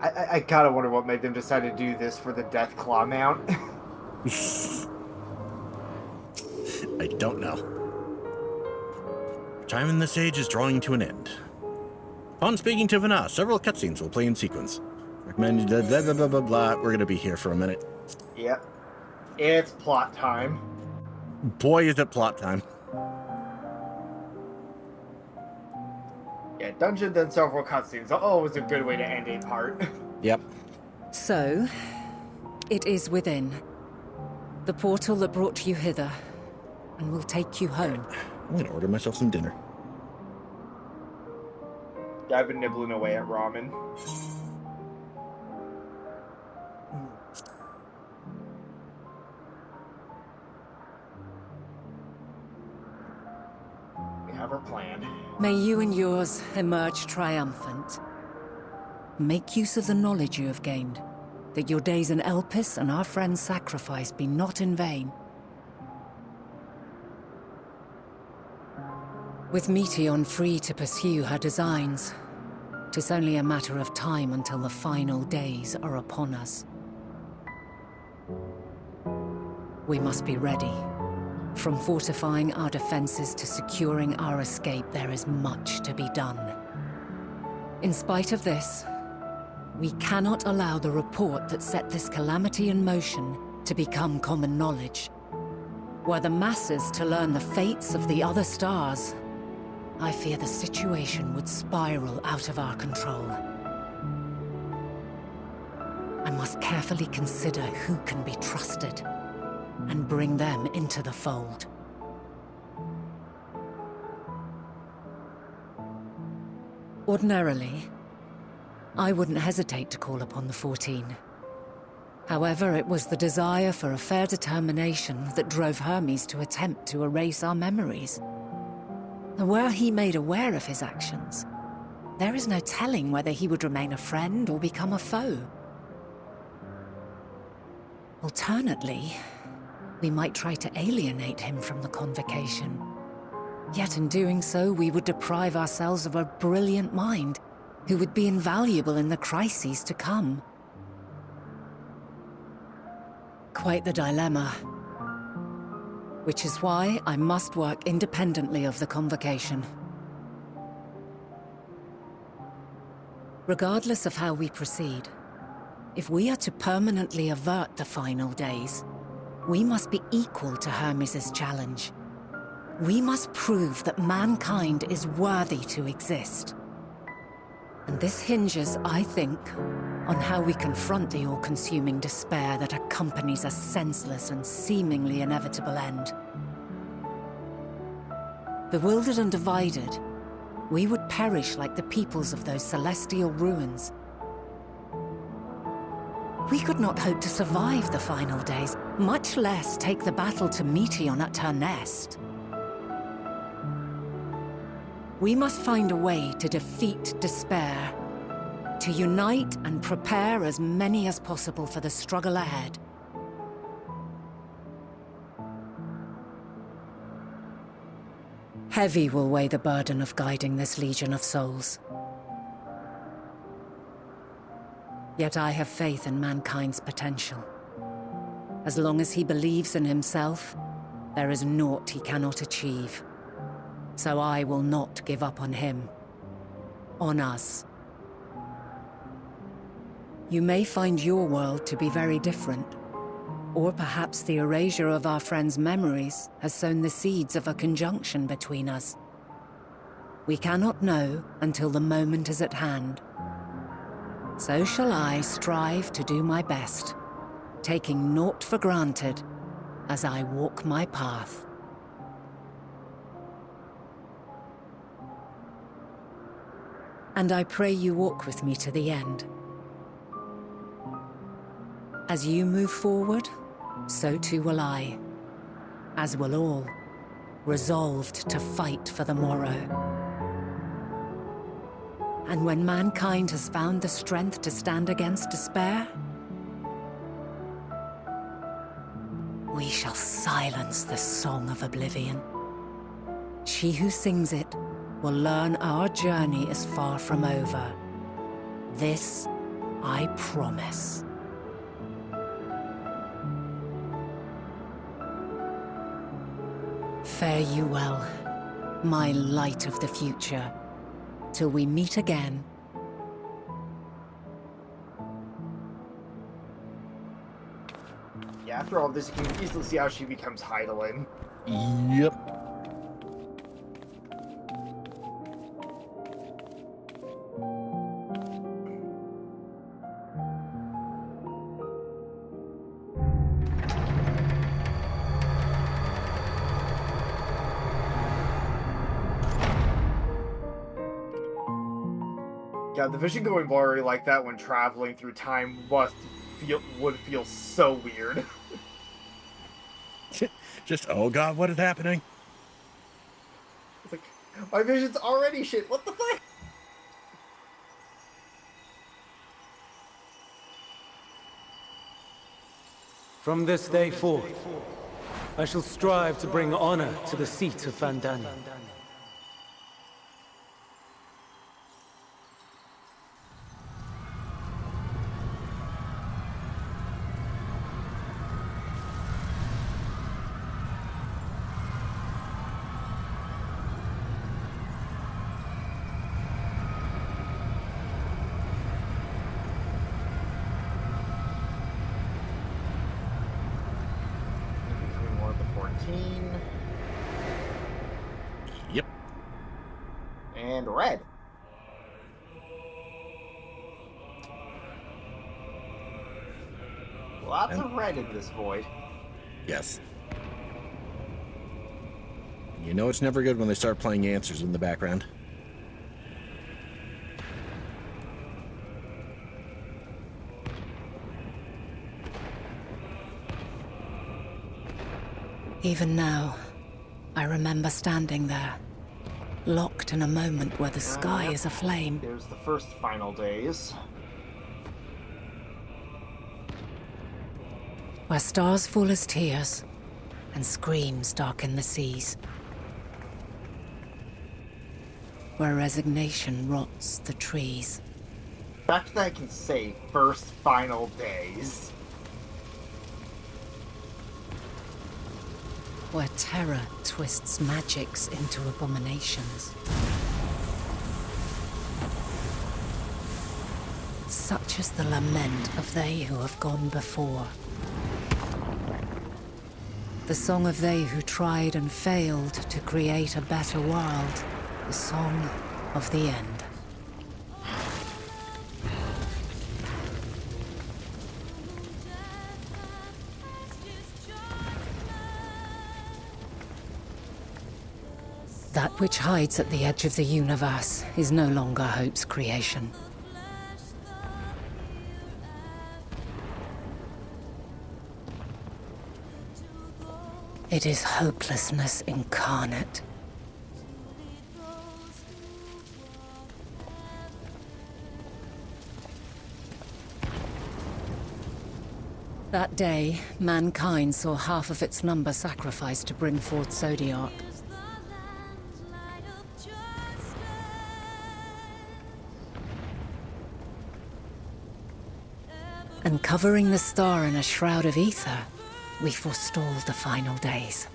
I kind of wonder what made them decide to do this for the Death Claw mount. I don't know. Time in this age is drawing to an end. Upon speaking to Vana, several cutscenes will play in sequence. Recommend blah blah blah blah blah. We're gonna be here for a minute. Yep. It's plot time. Boy, is it plot time. Yeah, dungeon, then several cutscenes. Always a good way to end a part. Yep. So, it is within. The portal that brought you hither, and will take you home. I'm gonna order myself some dinner. Yeah, I've been nibbling away at ramen. We have our plan. May you and yours emerge triumphant. Make use of the knowledge you have gained, that your days in Elpis and our friend's sacrifice be not in vain. With Meteion free to pursue her designs, 'tis only a matter of time until the final days are upon us. We must be ready. From fortifying our defenses to securing our escape, there is much to be done. In spite of this, we cannot allow the report that set this calamity in motion to become common knowledge. Were the masses to learn the fates of the other stars, I fear the situation would spiral out of our control. I must carefully consider who can be trusted and bring them into the fold. Ordinarily, I wouldn't hesitate to call upon the 14. However, it was the desire for a fair determination that drove Hermes to attempt to erase our memories. And were he made aware of his actions, there is no telling whether he would remain a friend or become a foe. Alternately, we might try to alienate him from the convocation. Yet in doing so, we would deprive ourselves of a brilliant mind who would be invaluable in the crises to come. Quite the dilemma. Which is why I must work independently of the convocation. Regardless of how we proceed, if we are to permanently avert the final days, we must be equal to Hermes' challenge. We must prove that mankind is worthy to exist. And this hinges, I think, on how we confront the all-consuming despair that accompanies a senseless and seemingly inevitable end. Bewildered and divided, we would perish like the peoples of those celestial ruins. We could not hope to survive the final days, much less take the battle to Meteion at her nest. We must find a way to defeat despair, to unite and prepare as many as possible for the struggle ahead. Heavy will weigh the burden of guiding this legion of souls. Yet I have faith in mankind's potential. As long as he believes in himself, there is naught he cannot achieve. So I will not give up on him. On us. You may find your world to be very different. Or perhaps the erasure of our friends' memories has sown the seeds of a conjunction between us. We cannot know until the moment is at hand. So shall I strive to do my best, taking naught for granted as I walk my path. And I pray you walk with me to the end. As you move forward, so too will I, as will all, resolved to fight for the morrow. And when mankind has found the strength to stand against despair, we shall silence the song of oblivion. She who sings it will learn our journey is far from over. This I promise. Fare you well, my light of the future, till we meet again. Yeah, after all this, you can easily see how she becomes Heidelin. Yep. Yeah, the vision going blurry like that when traveling through time would feel so weird. Just, oh god, what is happening? It's like, my vision's already shit, what the fuck? From this day forth, I shall strive to bring honor to the seat of Vandani. Yep. And red. Lots of red in this void. Yes. You know it's never good when they start playing answers in the background. Even now, I remember standing there, locked in a moment where the sky is aflame. There's the first final days. Where stars fall as tears, and screams darken the seas. Where resignation rots the trees. The fact that I can say first final days. Where terror twists magics into abominations. Such is the lament of they who have gone before. The song of they who tried and failed to create a better world. The song of the end. That which hides at the edge of the universe is no longer Hope's creation. It is hopelessness incarnate. That day, mankind saw half of its number sacrificed to bring forth Zodiac. And covering the star in a shroud of ether, we forestalled the final days.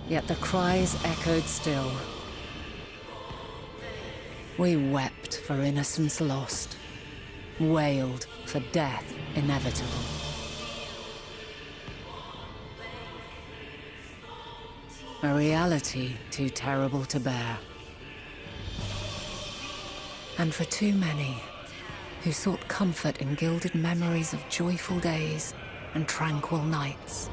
Yet the cries echoed still. We wept for innocence lost, wailed for death inevitable. A reality too terrible to bear. And for too many who sought comfort in gilded memories of joyful days and tranquil nights.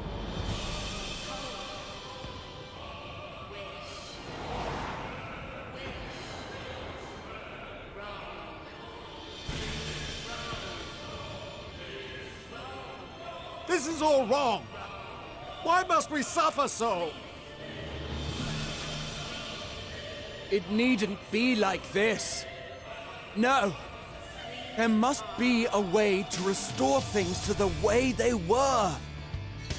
This is all wrong! Why must we suffer so? It needn't be like this. No. There must be a way to restore things to the way they were.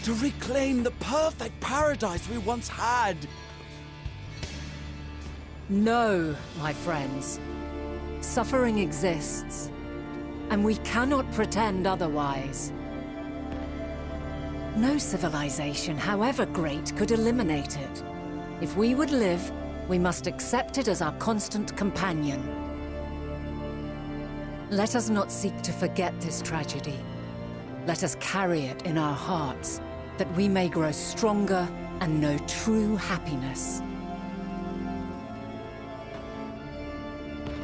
To reclaim the perfect paradise we once had. No, my friends. Suffering exists, and we cannot pretend otherwise. No civilization, however great, could eliminate it. If we would live, we must accept it as our constant companion. Let us not seek to forget this tragedy. Let us carry it in our hearts, that we may grow stronger and know true happiness.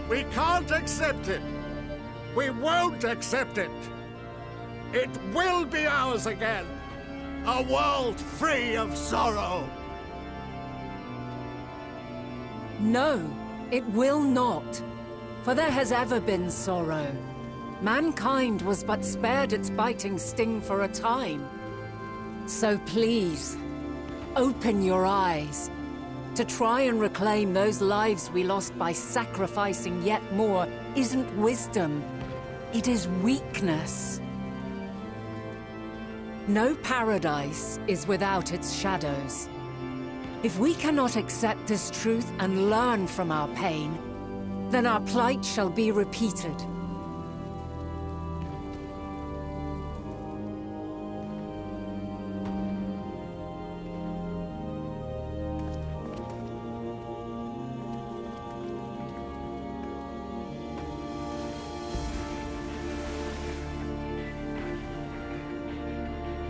We can't accept it! We won't accept it! It will be ours again! A world free of sorrow! No, it will not. For there has ever been sorrow. Mankind was but spared its biting sting for a time. So please, open your eyes. To try and reclaim those lives we lost by sacrificing yet more isn't wisdom. It is weakness. No paradise is without its shadows. If we cannot accept this truth and learn from our pain, then our plight shall be repeated.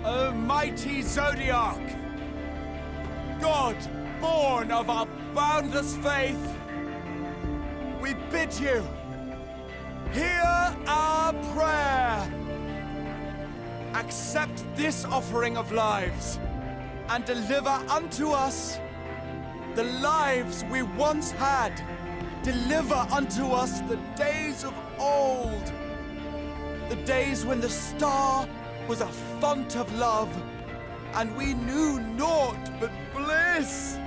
O mighty Zodiac! God, born of our boundless faith, we bid you, hear our prayer. Accept this offering of lives, and deliver unto us the lives we once had. Deliver unto us the days of old, the days when the star was a font of love, and we knew naught but bliss.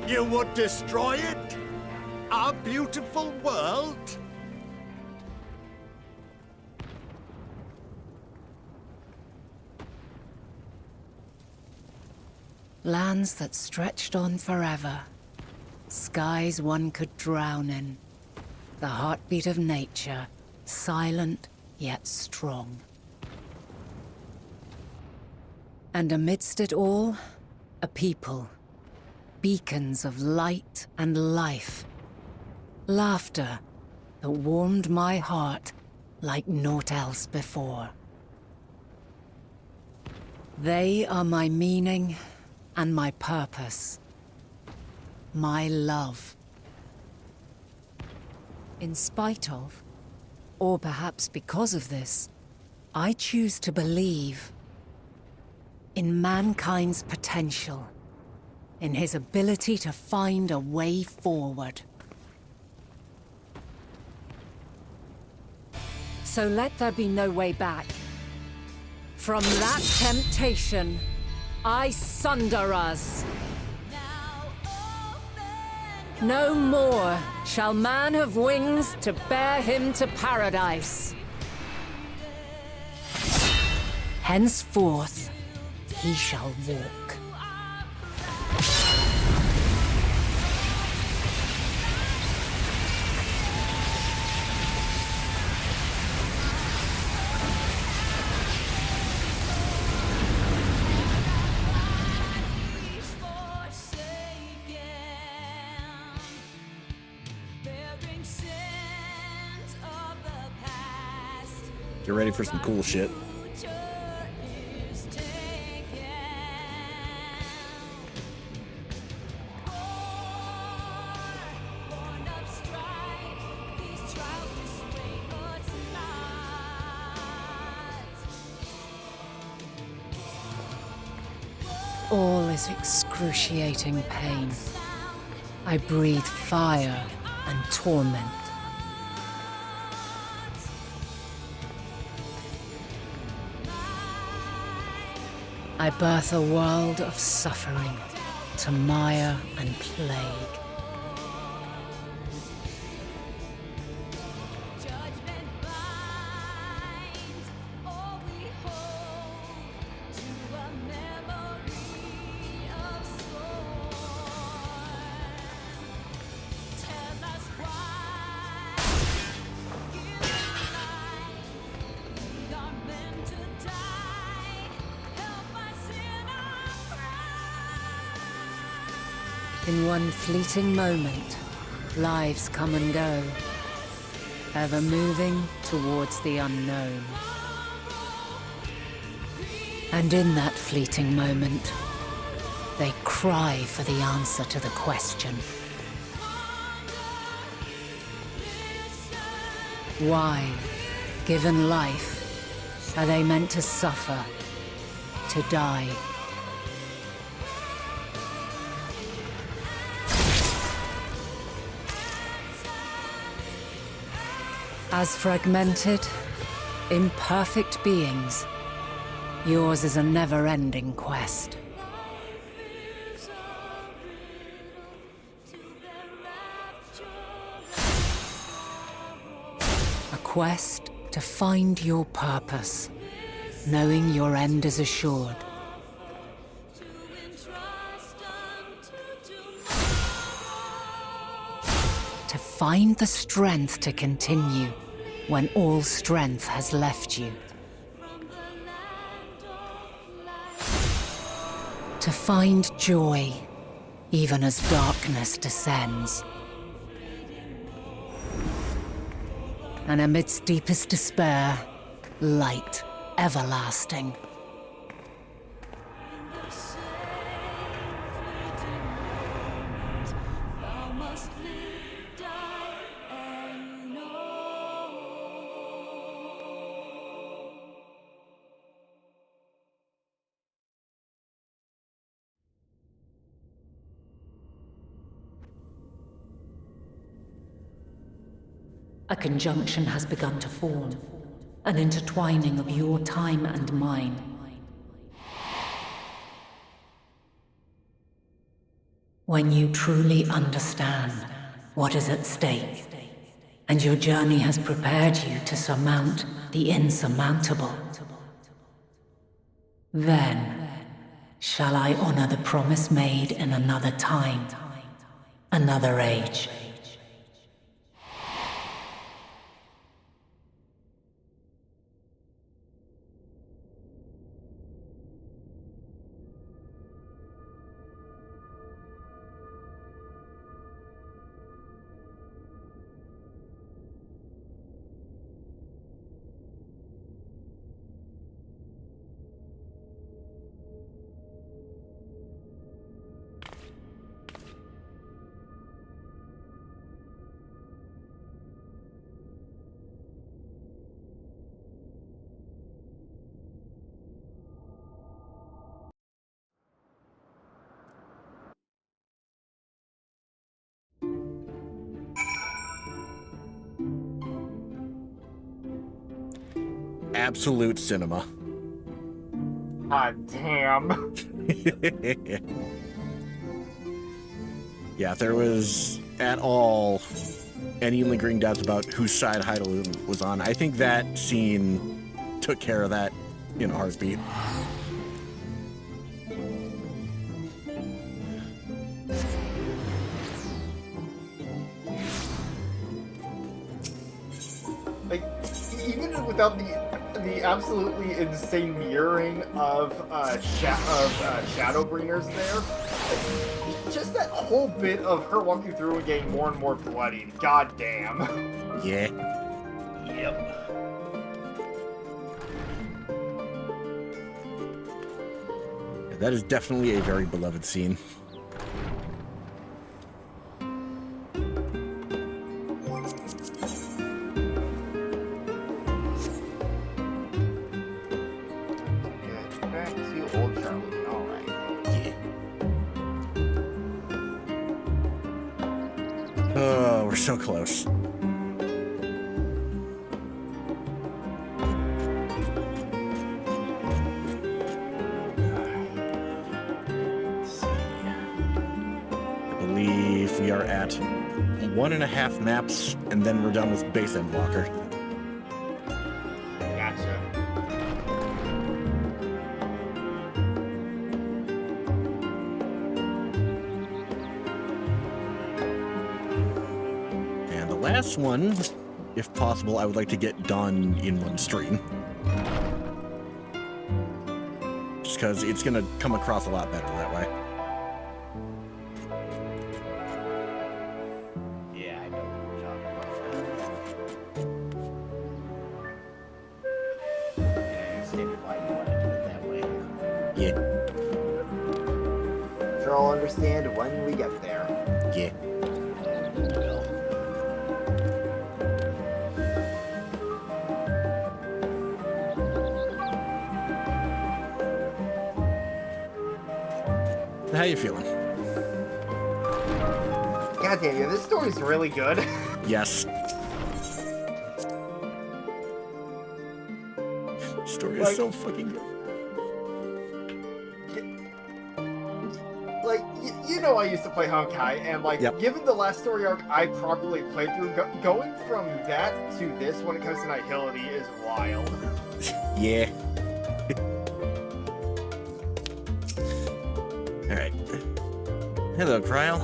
You would destroy it? Our beautiful world? Lands that stretched on forever. Skies one could drown in. The heartbeat of nature, silent yet strong. And amidst it all, a people. Beacons of light and life. Laughter that warmed my heart like naught else before. They are my meaning and my purpose. My love. In spite of, or perhaps because of this, I choose to believe in mankind's potential, in his ability to find a way forward. So let there be no way back. From that temptation, I sunder us. No more shall man have wings to bear him to paradise. Henceforth, he shall walk. Get ready for some cool shit. All is excruciating pain. I breathe fire and torment. I birth a world of suffering to mire and plague. In one fleeting moment, lives come and go, ever moving towards the unknown. And in that fleeting moment, they cry for the answer to the question. Why, given life, are they meant to suffer, to die? As fragmented, imperfect beings, yours is a never-ending quest. A quest to find your purpose, knowing your end is assured. To find the strength to continue when all strength has left you. To find joy, even as darkness descends. And amidst deepest despair, light everlasting. A conjunction has begun to form, an intertwining of your time and mine. When you truly understand what is at stake, and your journey has prepared you to surmount the insurmountable, then Shall I honor the promise made in another time, another age? Absolute cinema. God damn. Yeah, if there was at all any lingering doubts about whose side Heidel was on, I think that scene took care of that in a heartbeat. Like, even without the absolutely insane mirroring of Shadowbringers there, just that whole bit of her walking through and getting more and more bloodied. God damn. Yeah. Yep. Yeah, that is definitely a very beloved scene. Back to old Charlie. Alright. Oh, we're so close. I believe we are at 1.5 maps, and then we're done with base Endwalker. Gotcha. And the last one, if possible, I would like to get done in one stream. Just because it's going to come across a lot better that way. Yeah, I know what you're talking about. Yeah, I understand why you want to do it that way. Yeah. Sure, I'll understand when we get there. Yeah. How you feeling? God damn you, this story's really good. Yes. Story is Like- so fucking good. Like, you know I used to play Honkai, and like, Yep. given the last story arc I properly played through, going from that to this when it comes to Nihility is wild. Yeah. Alright. Hello, Kryl.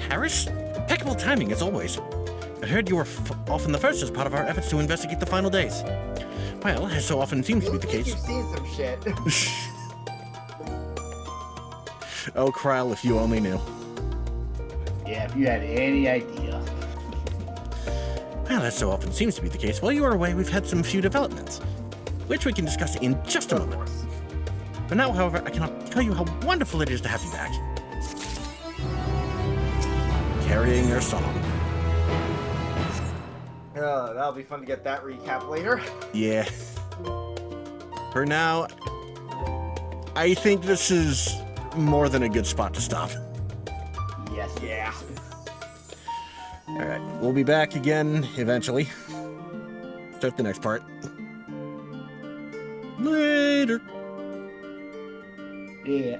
Harris? Impeccable timing, as always. I heard you were often the first as part of our efforts to investigate the final days. Well, as so often seems to be the case. You've seen some shit. Oh, Kryl, if you only knew. Yeah, if you had any idea. Well, as so often seems to be the case, while you were away, we've had some few developments, which we can discuss in just a moment. For now, however, I cannot tell you how wonderful it is to have you back. Carrying your song. That'll be fun to get that recap later. Yeah. For now, I think this is more than a good spot to stop. Yes. Yeah. Alright, we'll be back again eventually. Start the next part. Later. Yeah.